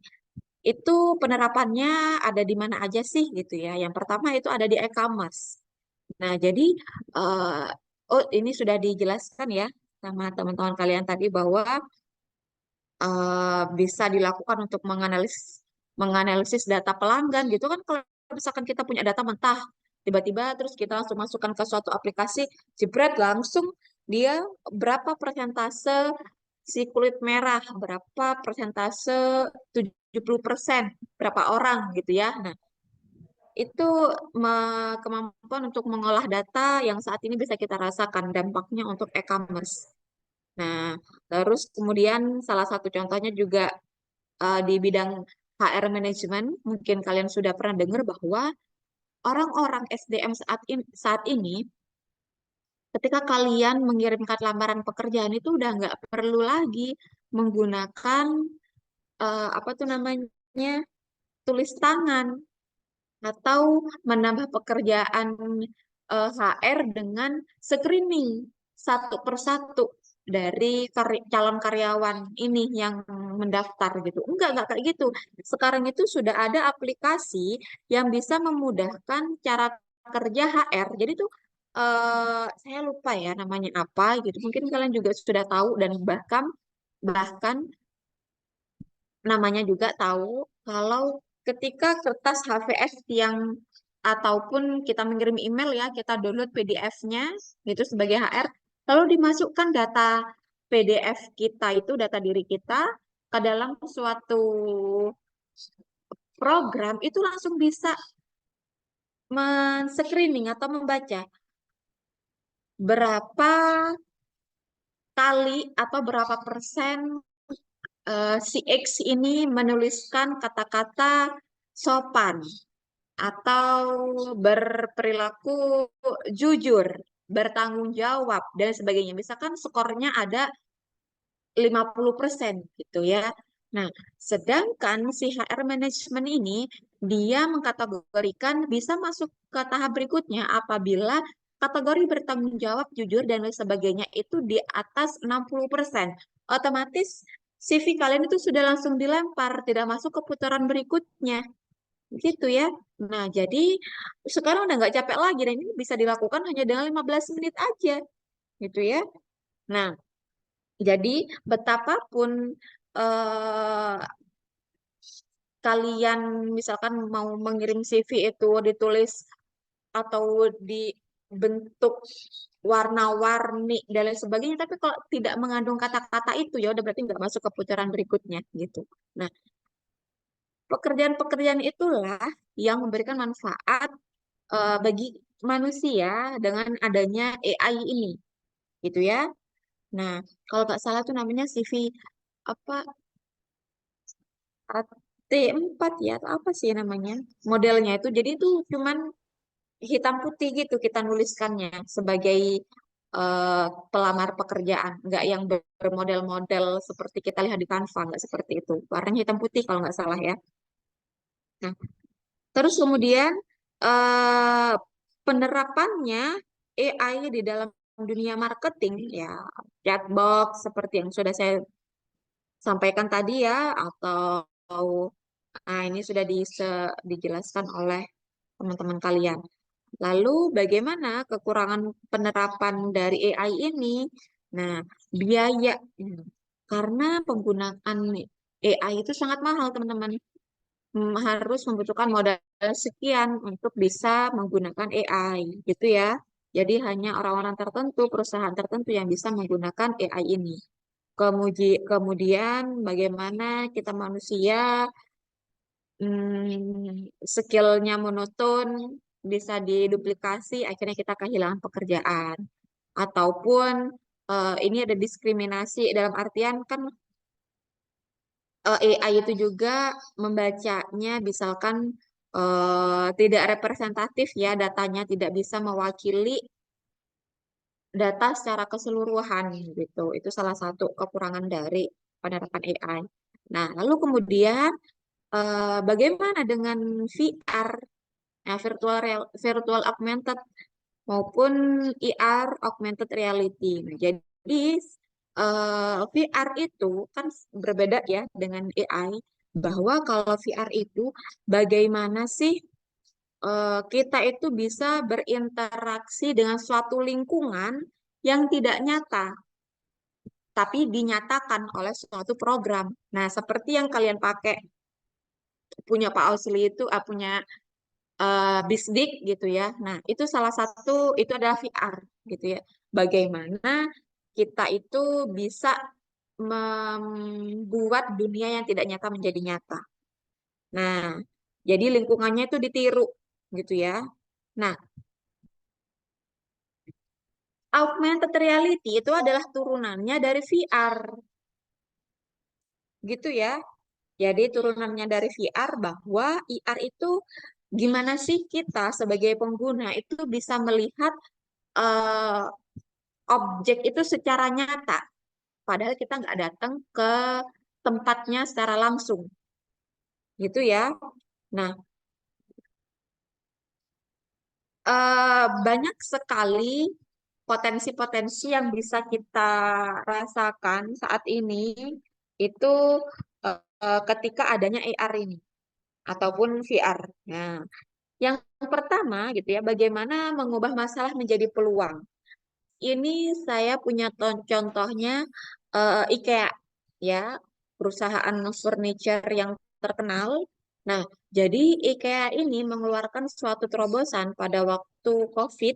itu penerapannya ada di mana aja sih gitu ya. Yang pertama itu ada di e-commerce. Nah, jadi eh, oh ini sudah dijelaskan ya sama teman-teman kalian tadi bahwa bisa dilakukan untuk menganalisis data pelanggan gitu kan kalau misalkan kita punya data mentah tiba-tiba terus kita langsung masukkan ke suatu aplikasi jebret langsung dia berapa persentase si kulit merah, berapa persentase 70% berapa orang gitu ya. Nah, itu kemampuan untuk mengolah data yang saat ini bisa kita rasakan dampaknya untuk e-commerce. Nah, terus kemudian salah satu contohnya juga di bidang HR management, mungkin kalian sudah pernah dengar bahwa orang-orang SDM saat ini, ketika kalian mengirimkan lamaran pekerjaan itu udah nggak perlu lagi menggunakan apa tuh namanya tulis tangan atau menambah pekerjaan HR dengan screening satu persatu dari calon karyawan ini yang mendaftar gitu. Enggak kayak gitu. Sekarang itu sudah ada aplikasi yang bisa memudahkan cara kerja HR. Jadi tuh saya lupa ya namanya apa gitu. Mungkin kalian juga sudah tahu dan bahkan namanya juga tahu kalau ketika kertas HVS yang ataupun kita mengirim email ya, kita download PDF-nya gitu sebagai HR, lalu dimasukkan data PDF kita itu data diri kita ke dalam suatu program itu langsung bisa men-screening atau membaca berapa kali atau berapa persen si X ini menuliskan kata-kata sopan atau berperilaku jujur, bertanggung jawab, dan sebagainya. Misalkan skornya ada 50% gitu ya. Nah, sedangkan si HR management ini, dia mengkategorikan bisa masuk ke tahap berikutnya apabila kategori bertanggung jawab, jujur, dan lain sebagainya itu di atas 60%. Otomatis CV kalian itu sudah langsung dilempar, tidak masuk ke putaran berikutnya. Gitu ya. Nah, jadi sekarang udah nggak capek lagi dan ini bisa dilakukan hanya dengan 15 menit aja. Gitu ya. Nah, jadi betapapun eh, kalian misalkan mau mengirim CV itu ditulis atau dibentuk warna-warni dan lain sebagainya, tapi kalau tidak mengandung kata-kata itu ya udah berarti nggak masuk ke putaran berikutnya gitu. Nah, pekerjaan-pekerjaan itulah yang memberikan manfaat bagi manusia dengan adanya AI ini, gitu ya. Nah, kalau nggak salah tuh namanya CV apa AT4 ya, atau apa sih namanya modelnya itu. Jadi itu cuman hitam putih gitu kita nuliskannya sebagai pelamar pekerjaan, nggak yang bermodel-model seperti kita lihat di Canva, nggak seperti itu. Warnanya hitam putih kalau nggak salah ya. Nah, terus kemudian eh, penerapannya AI di dalam dunia marketing ya chatbox seperti yang sudah saya sampaikan tadi ya atau ini sudah dijelaskan oleh teman-teman kalian. Lalu bagaimana kekurangan penerapan dari AI ini? Nah, biaya. Karena penggunaan AI itu sangat mahal, teman-teman. Harus membutuhkan modal sekian untuk bisa menggunakan AI, gitu ya. Jadi hanya orang-orang tertentu, perusahaan tertentu yang bisa menggunakan AI ini. Kemudian bagaimana kita manusia skillnya monoton bisa diduplikasi, akhirnya kita kehilangan pekerjaan. Ataupun ini ada diskriminasi dalam artian kan AI itu juga membacanya misalkan tidak representatif ya datanya tidak bisa mewakili data secara keseluruhan gitu. Itu salah satu kekurangan dari penerapan AI. Nah, lalu kemudian bagaimana dengan VR, virtual augmented maupun IR, augmented reality. Nah, jadi VR itu kan berbeda ya dengan AI, bahwa kalau VR itu bagaimana sih kita itu bisa berinteraksi dengan suatu lingkungan yang tidak nyata, tapi dinyatakan oleh suatu program. Nah, seperti yang kalian pakai punya Pak Ausli itu, punya Bisdik gitu ya. Nah, itu salah satu itu adalah VR gitu ya. Bagaimana kita itu bisa membuat dunia yang tidak nyata menjadi nyata. Nah, jadi lingkungannya itu ditiru gitu ya. Nah, augmented reality itu adalah turunannya dari VR, gitu ya. Jadi turunannya dari VR bahwa IR itu gimana sih kita sebagai pengguna itu bisa melihat eh, objek itu secara nyata, padahal kita nggak datang ke tempatnya secara langsung, gitu ya. Nah, banyak sekali potensi-potensi yang bisa kita rasakan saat ini itu ketika adanya AR ini ataupun VR. Nah, yang pertama gitu ya, bagaimana mengubah masalah menjadi peluang. Ini saya punya contohnya IKEA ya, perusahaan furniture yang terkenal. Nah, jadi IKEA ini mengeluarkan suatu terobosan pada waktu COVID,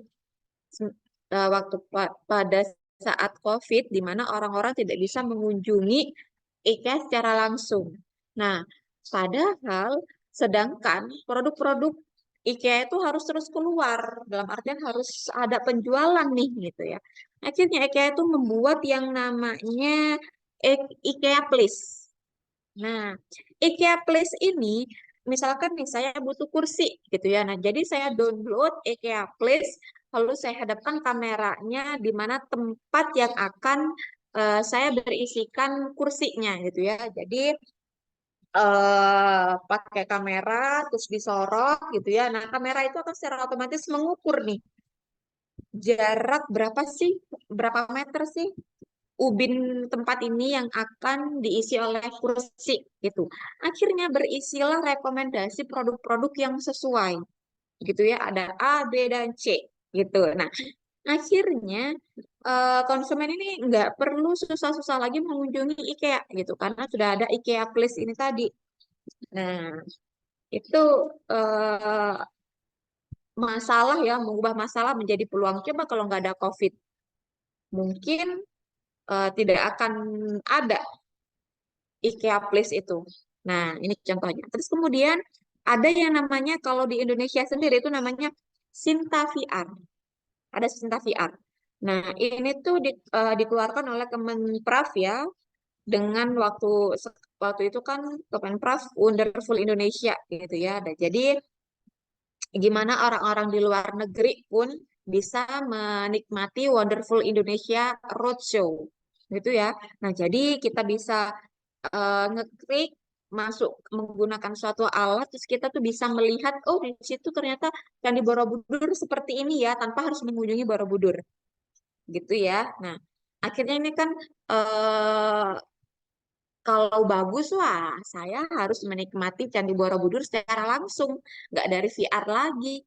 pada saat COVID, di mana orang-orang tidak bisa mengunjungi IKEA secara langsung. Nah, padahal sedangkan produk-produk IKEA itu harus terus keluar, dalam artian harus ada penjualan nih gitu ya. Akhirnya IKEA itu membuat yang namanya IKEA Place. Nah, IKEA Place ini, misalkan nih saya butuh kursi gitu ya. Nah, jadi saya download IKEA Place, lalu saya hadapkan kameranya di mana tempat yang akan saya berisikan kursinya gitu ya. Jadi pakai kamera terus disorot gitu ya. Nah, kamera itu akan secara otomatis mengukur nih jarak berapa meter sih ubin tempat ini yang akan diisi oleh kursi gitu. Akhirnya berisilah rekomendasi produk-produk yang sesuai gitu ya. Ada A, B, dan C gitu. Nah, akhirnya konsumen ini nggak perlu susah-susah lagi mengunjungi IKEA gitu karena sudah ada IKEA Place ini tadi. Nah, itu eh, masalah ya, mengubah masalah menjadi peluang. Coba kalau nggak ada COVID, mungkin tidak akan ada IKEA Place itu. Nah, ini contohnya. Terus kemudian ada yang namanya kalau di Indonesia sendiri itu namanya Sinta VR. Ada Sinta VR. Nah, ini tuh dikeluarkan oleh Kemenprov ya dengan waktu itu kan Kemenprov Wonderful Indonesia gitu ya. Dan jadi gimana orang-orang di luar negeri pun bisa menikmati Wonderful Indonesia Roadshow gitu ya. Nah, jadi kita bisa ngeklik masuk menggunakan suatu alat terus kita tuh bisa melihat oh di situ ternyata Candi Borobudur seperti ini ya tanpa harus mengunjungi Borobudur gitu ya. Nah, akhirnya ini kan eh, kalau bagus wah saya harus menikmati Candi Borobudur secara langsung nggak dari VR lagi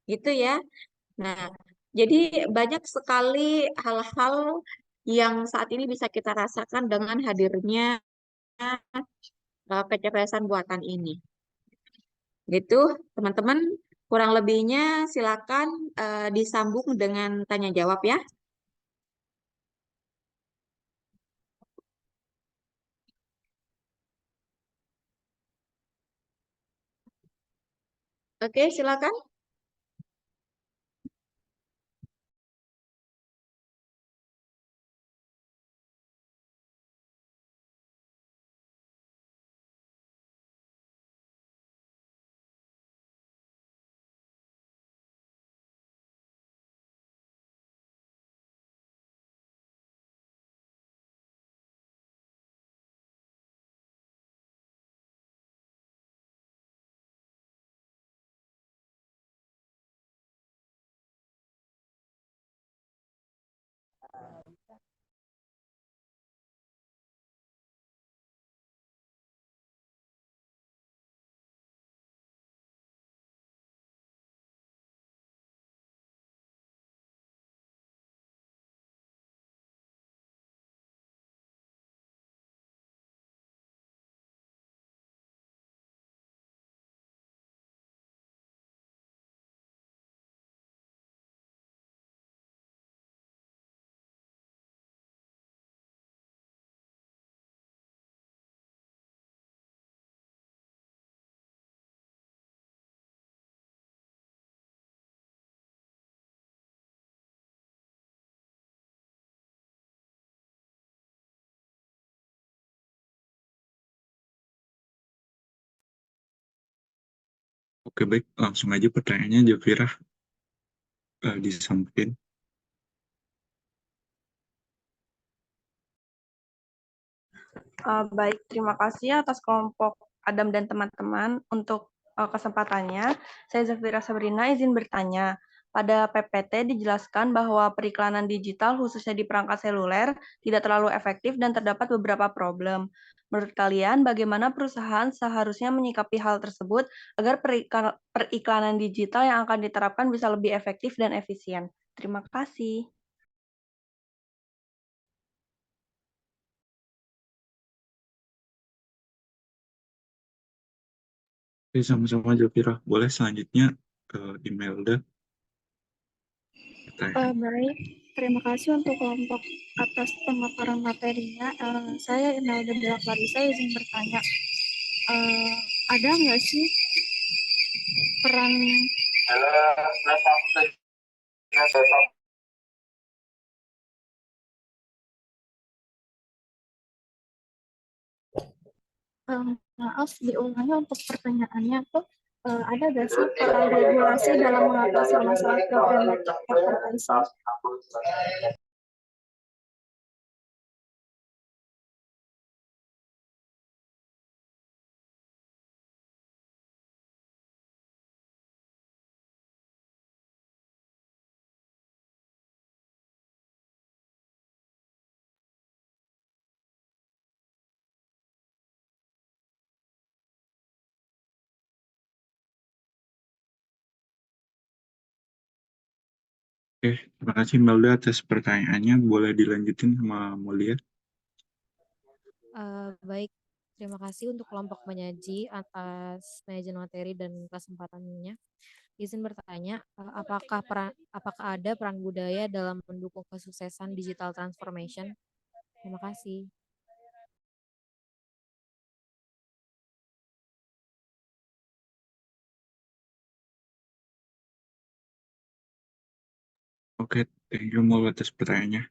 gitu ya. Nah, jadi banyak sekali hal-hal yang saat ini bisa kita rasakan dengan hadirnya kecerdasan buatan ini. Gitu, teman-teman. Kurang lebihnya silakan disambung dengan tanya jawab ya. Oke, silakan. Oke, baik. Langsung aja pertanyaannya, Jafira, disampaikan. Baik, terima kasih atas kelompok Adam dan teman-teman untuk kesempatannya. Saya Zafira Sabrina izin bertanya. Pada PPT dijelaskan bahwa periklanan digital khususnya di perangkat seluler tidak terlalu efektif dan terdapat beberapa problem. Menurut kalian, bagaimana perusahaan seharusnya menyikapi hal tersebut agar periklanan digital yang akan diterapkan bisa lebih efektif dan efisien? Terima kasih. Oke, sama-sama Jafira. Boleh selanjutnya Imelda bertanya. Baik, terima kasih untuk kelompok atas pemaparan materinya. Saya Imelda Bella Clarissa izin bertanya, ada nggak sih peran maaf diulangi untuk pertanyaannya tuh ada nggak sih peran regulasi dalam mengatasi masalah problematik advertising? Oke, terima kasih Imelda atas pertanyaannya. Boleh dilanjutin sama Mulia. Baik, terima kasih untuk kelompok penyaji atas penyajian materi dan kesempatannya. Izin bertanya, apakah ada peran budaya dalam mendukung kesuksesan digital transformation? Terima kasih. Oke, thank you Mul atas pertanyaannya.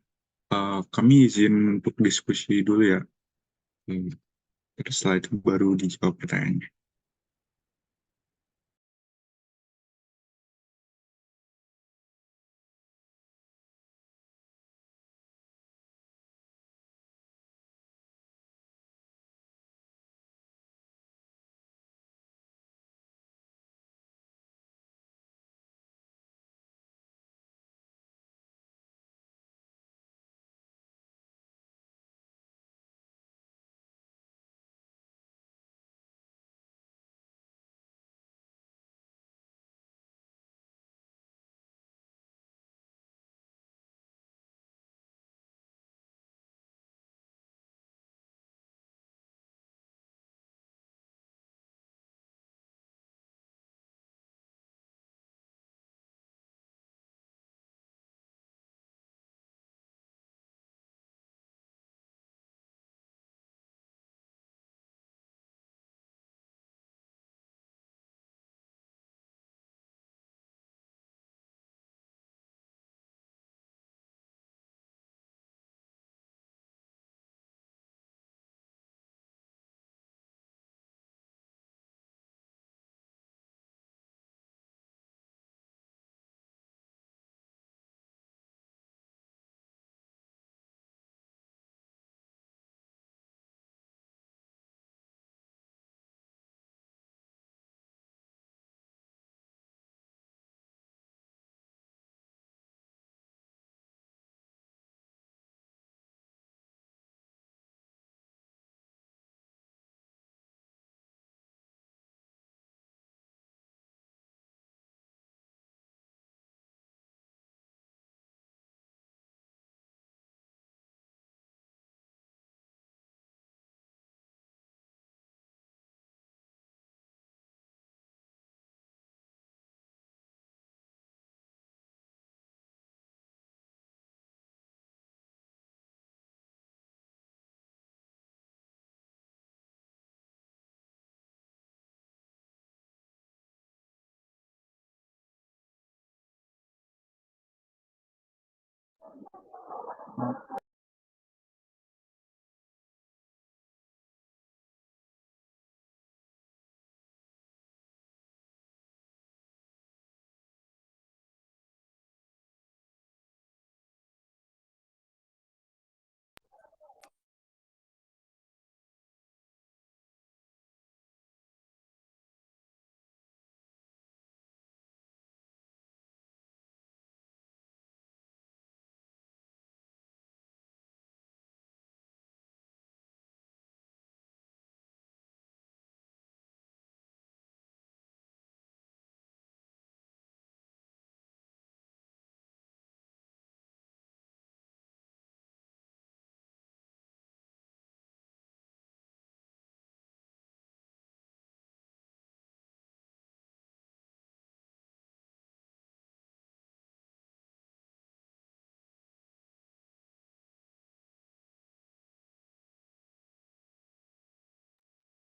Kami izin untuk diskusi dulu ya. Terus setelah itu baru dijawab pertanyaannya.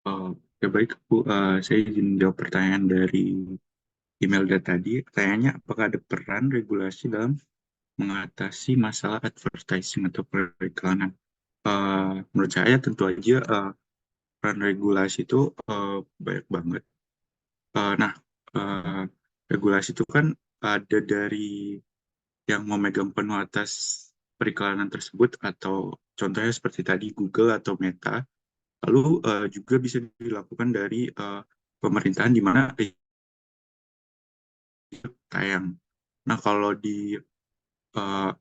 Ya baik, Bu. Saya izin jawab pertanyaan dari Imelda tadi. Pertanyaannya, apakah ada peran regulasi dalam mengatasi masalah advertising atau periklanan? Menurut saya tentu aja peran regulasi itu banyak banget. Nah, eh, regulasi itu kan ada dari yang memegang penuh atas periklanan tersebut atau contohnya seperti tadi Google atau Meta. Lalu juga bisa dilakukan dari pemerintahan di mana tayang. Nah, kalau di eh,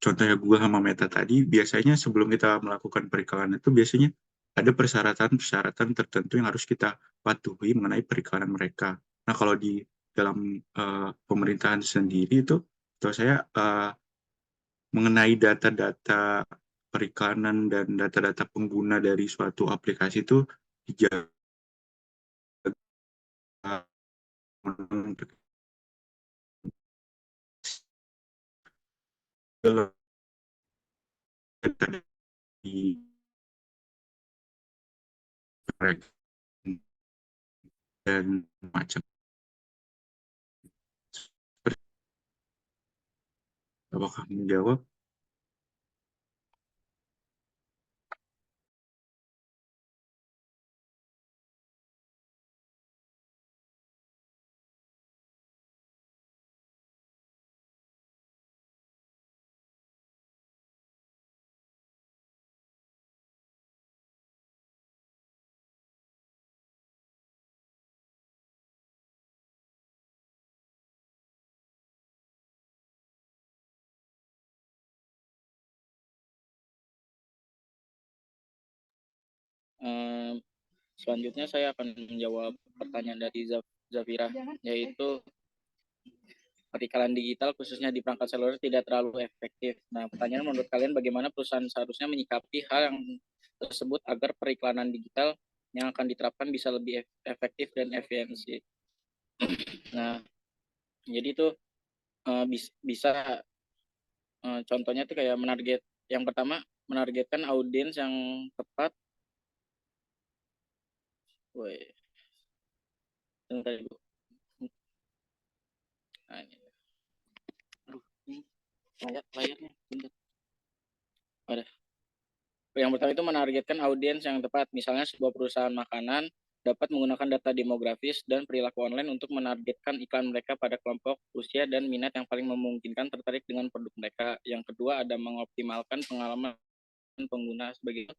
contohnya Google sama Meta tadi, biasanya sebelum kita melakukan periklanan itu biasanya ada persyaratan-persyaratan tertentu yang harus kita patuhi mengenai periklanan mereka. Nah, kalau di dalam pemerintahan sendiri itu saya mengenai data-data periklanan dan data-data pengguna dari suatu aplikasi itu dijaga di dan macam. Apakah menjawab? Selanjutnya saya akan menjawab pertanyaan dari Zafira, yaitu periklanan digital khususnya di perangkat seluler tidak terlalu efektif. Nah, pertanyaan menurut kalian bagaimana perusahaan seharusnya menyikapi hal yang tersebut agar periklanan digital yang akan diterapkan bisa lebih efektif dan efisiensi. Nah, jadi itu bisa contohnya tuh kayak yang pertama menargetkan audiens yang tepat. Woi, bentar Ibu. Nah, ini. Aduh, ini layarnya bentar. Ada. Yang pertama itu menargetkan audiens yang tepat. Misalnya sebuah perusahaan makanan dapat menggunakan data demografis dan perilaku online untuk menargetkan iklan mereka pada kelompok usia dan minat yang paling memungkinkan tertarik dengan produk mereka. Yang kedua ada mengoptimalkan pengalaman pengguna sebagai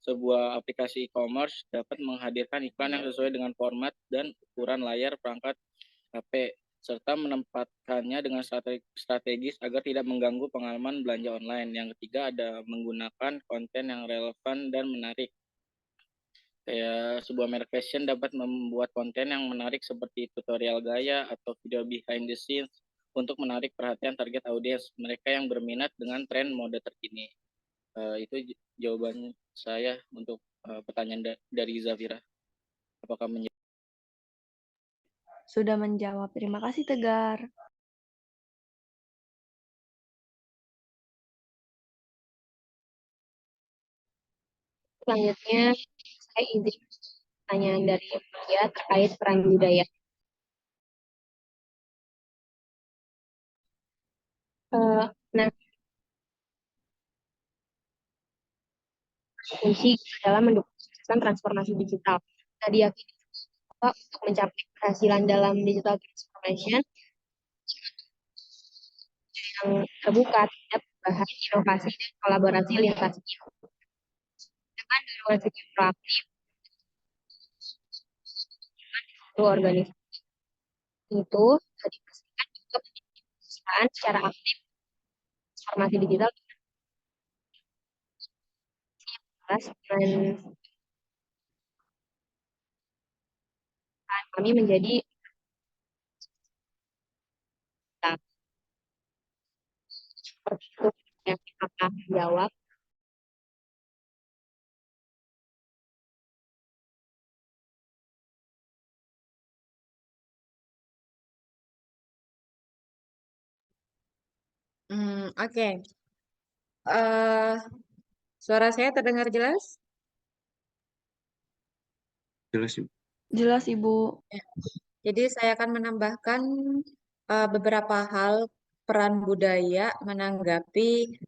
sebuah aplikasi e-commerce dapat menghadirkan iklan yang sesuai dengan format dan ukuran layar perangkat HP serta menempatkannya dengan strategis agar tidak mengganggu pengalaman belanja online. Yang ketiga ada menggunakan konten yang relevan dan menarik. Kayak sebuah merek fashion dapat membuat konten yang menarik seperti tutorial gaya atau video behind the scenes untuk menarik perhatian target audiens mereka yang berminat dengan tren mode terkini. Itu jawaban saya untuk pertanyaan dari Zafira. Apakah Sudah menjawab. Terima kasih, Tegar. Selanjutnya, saya izin pertanyaan dari Maria terkait peran budaya. Nah, kunci dalam mendukung kesuksesan transformasi digital. Nah, diyakini untuk mencapai keberhasilan dalam digital transformation yang terbuka terhadap perubahan, inovasi, dan kolaborasi lintas skill. Dengan dorongan sikap proaktif organisasi itu dipastikan juga perusahaan secara aktif transformasi digital dengan kami menjadi seperti itu yang kita akan jawab. Oke. Suara saya terdengar jelas? Jelas, Ibu. Jelas, Ibu. Jadi saya akan menambahkan beberapa hal peran budaya menanggapi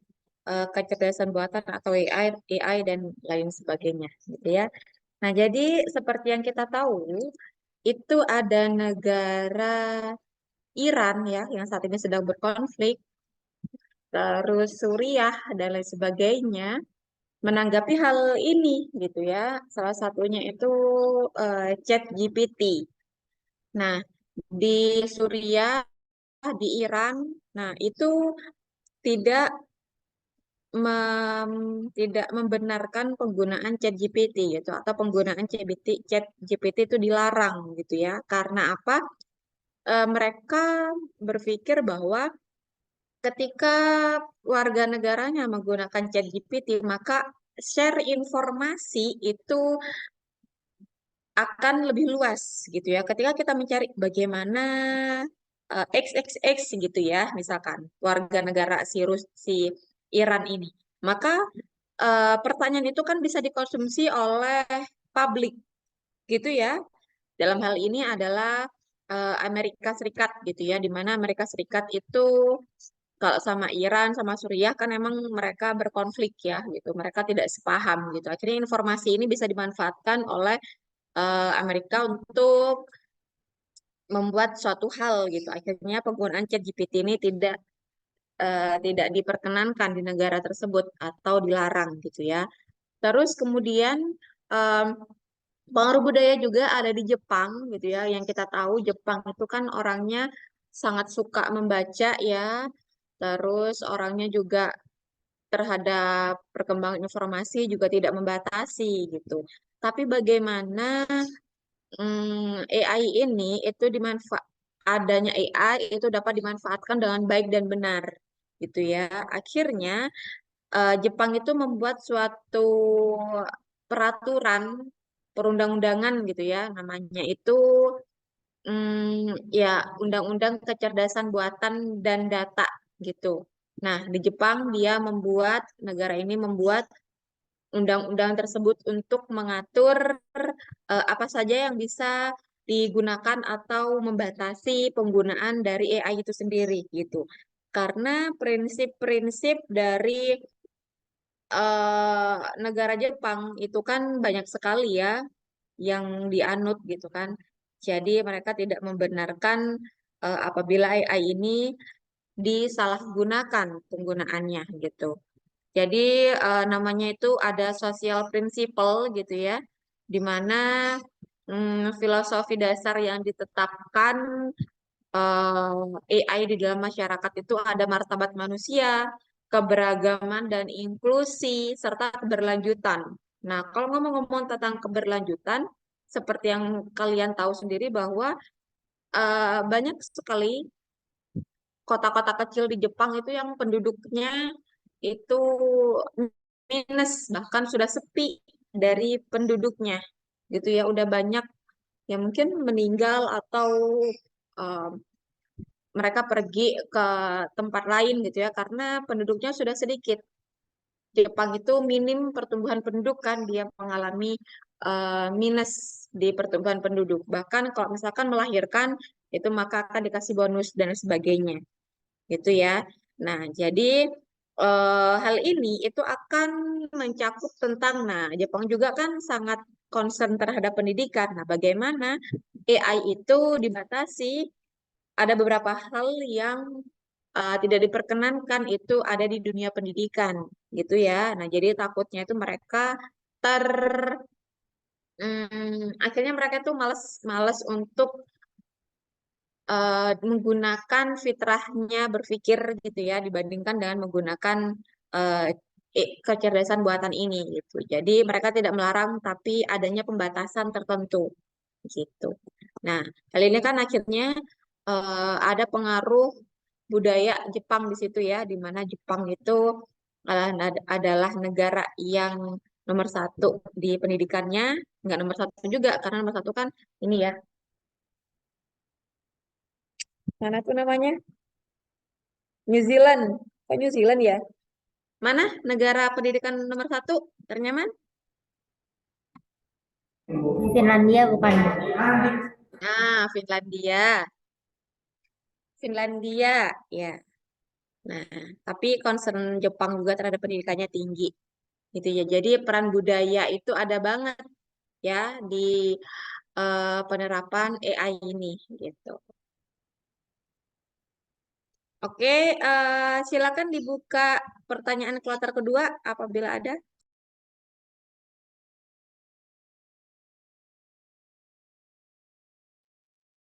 kecerdasan buatan atau AI dan lain sebagainya, gitu ya. Nah, jadi seperti yang kita tahu, itu ada negara Iran ya yang saat ini sedang berkonflik, terus Suriah dan lain sebagainya menanggapi hal ini gitu ya. Salah satunya itu ChatGPT. Nah, di Suriah, di Iran, nah itu tidak tidak membenarkan penggunaan ChatGPT gitu atau penggunaan ChatGPT itu dilarang gitu ya. Karena apa? Mereka berpikir bahwa ketika warga negaranya menggunakan ChatGPT, maka share informasi itu akan lebih luas gitu ya. Ketika kita mencari bagaimana XXX gitu ya, misalkan warga negara si Iran ini, maka pertanyaan itu kan bisa dikonsumsi oleh publik gitu ya. Dalam hal ini adalah Amerika Serikat gitu ya, di mana Amerika Serikat itu kalau sama Iran sama Suriah kan emang mereka berkonflik ya gitu. Mereka tidak sepaham gitu. Akhirnya informasi ini bisa dimanfaatkan oleh Amerika untuk membuat suatu hal gitu. Akhirnya penggunaan ChatGPT ini tidak diperkenankan di negara tersebut atau dilarang gitu ya. Terus kemudian em, pengaruh budaya juga ada di Jepang gitu ya. Yang kita tahu Jepang itu kan orangnya sangat suka membaca ya. Terus orangnya juga terhadap perkembangan informasi juga tidak membatasi gitu. Tapi bagaimana AI ini itu adanya AI itu dapat dimanfaatkan dengan baik dan benar gitu ya. Akhirnya Jepang itu membuat suatu peraturan perundang-undangan gitu ya, namanya itu ya Undang-Undang Kecerdasan Buatan dan Data gitu. Nah, di Jepang negara ini membuat undang-undang tersebut untuk mengatur apa saja yang bisa digunakan atau membatasi penggunaan dari AI itu sendiri gitu. Karena prinsip-prinsip dari negara Jepang itu kan banyak sekali ya yang dianut gitu kan. Jadi mereka tidak membenarkan apabila AI ini disalahgunakan penggunaannya gitu. Jadi namanya itu ada social principle gitu ya, di mana filosofi dasar yang ditetapkan AI di dalam masyarakat itu ada martabat manusia, keberagaman dan inklusi, serta keberlanjutan. Nah, kalau ngomong-ngomong tentang keberlanjutan, seperti yang kalian tahu sendiri bahwa banyak sekali kota-kota kecil di Jepang itu yang penduduknya itu minus, bahkan sudah sepi dari penduduknya gitu ya, udah banyak yang mungkin meninggal atau eh, mereka pergi ke tempat lain gitu ya karena penduduknya sudah sedikit. Jepang itu minim pertumbuhan penduduk kan, dia mengalami minus di pertumbuhan penduduk. Bahkan kalau misalkan melahirkan itu maka akan dikasih bonus dan sebagainya gitu ya. Nah, jadi hal ini itu akan mencakup tentang, nah, Jepang juga kan sangat concern terhadap pendidikan. Nah, bagaimana AI itu dibatasi? Ada beberapa hal yang tidak diperkenankan itu ada di dunia pendidikan, gitu ya. Nah, jadi takutnya itu mereka ter akhirnya mereka tuh males untuk menggunakan fitrahnya berpikir gitu ya dibandingkan dengan menggunakan eh, kecerdasan buatan ini gitu. Jadi mereka tidak melarang tapi adanya pembatasan tertentu gitu. Nah, hal ini kan akhirnya ada pengaruh budaya Jepang di situ ya, di mana Jepang itu adalah negara yang nomor satu di pendidikannya, nggak nomor satu juga karena nomor satu kan ini ya, mana tuh namanya? New Zealand. Kok New Zealand ya? Mana negara pendidikan nomor satu ternyaman? Finlandia bukan? Nah, Finlandia. Finlandia, ya. Nah, tapi concern Jepang juga terhadap pendidikannya tinggi. Gitu ya. Jadi peran budaya itu ada banget ya di penerapan AI ini gitu. Oke, silakan dibuka pertanyaan kloter kedua apabila ada.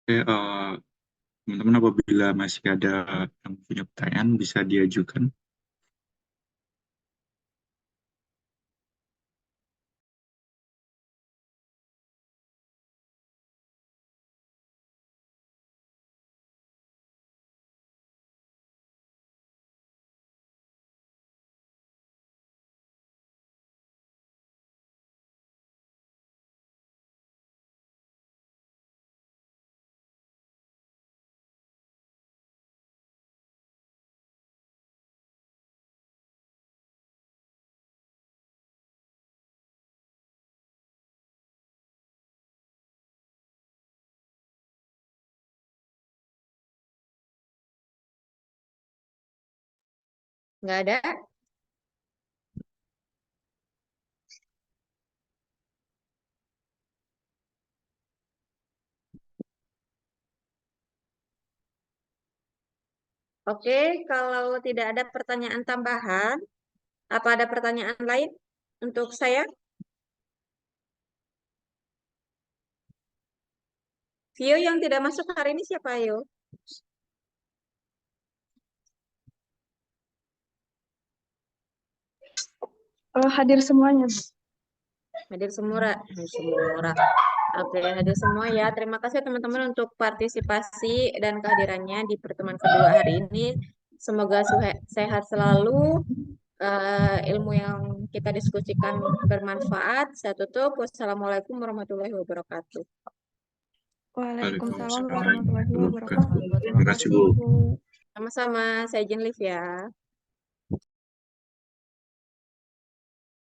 Oke, teman-teman apabila masih ada yang punya pertanyaan bisa diajukan. Nggak ada? Oke, kalau tidak ada pertanyaan tambahan, apa ada pertanyaan lain untuk saya? Vio yang tidak masuk hari ini siapa, Ayo? Hadir semuanya, Bu. Hadir semua. Oke, hadir semua ya. Terima kasih teman-teman untuk partisipasi dan kehadirannya di pertemuan kedua hari ini. Semoga sehat selalu. Ilmu yang kita diskusikan bermanfaat. Saya tutup. Wassalamualaikum warahmatullahi wabarakatuh. Waalaikumsalam warahmatullahi wabarakatuh. Terima kasih, Bu. Sama-sama. Saya izin live ya.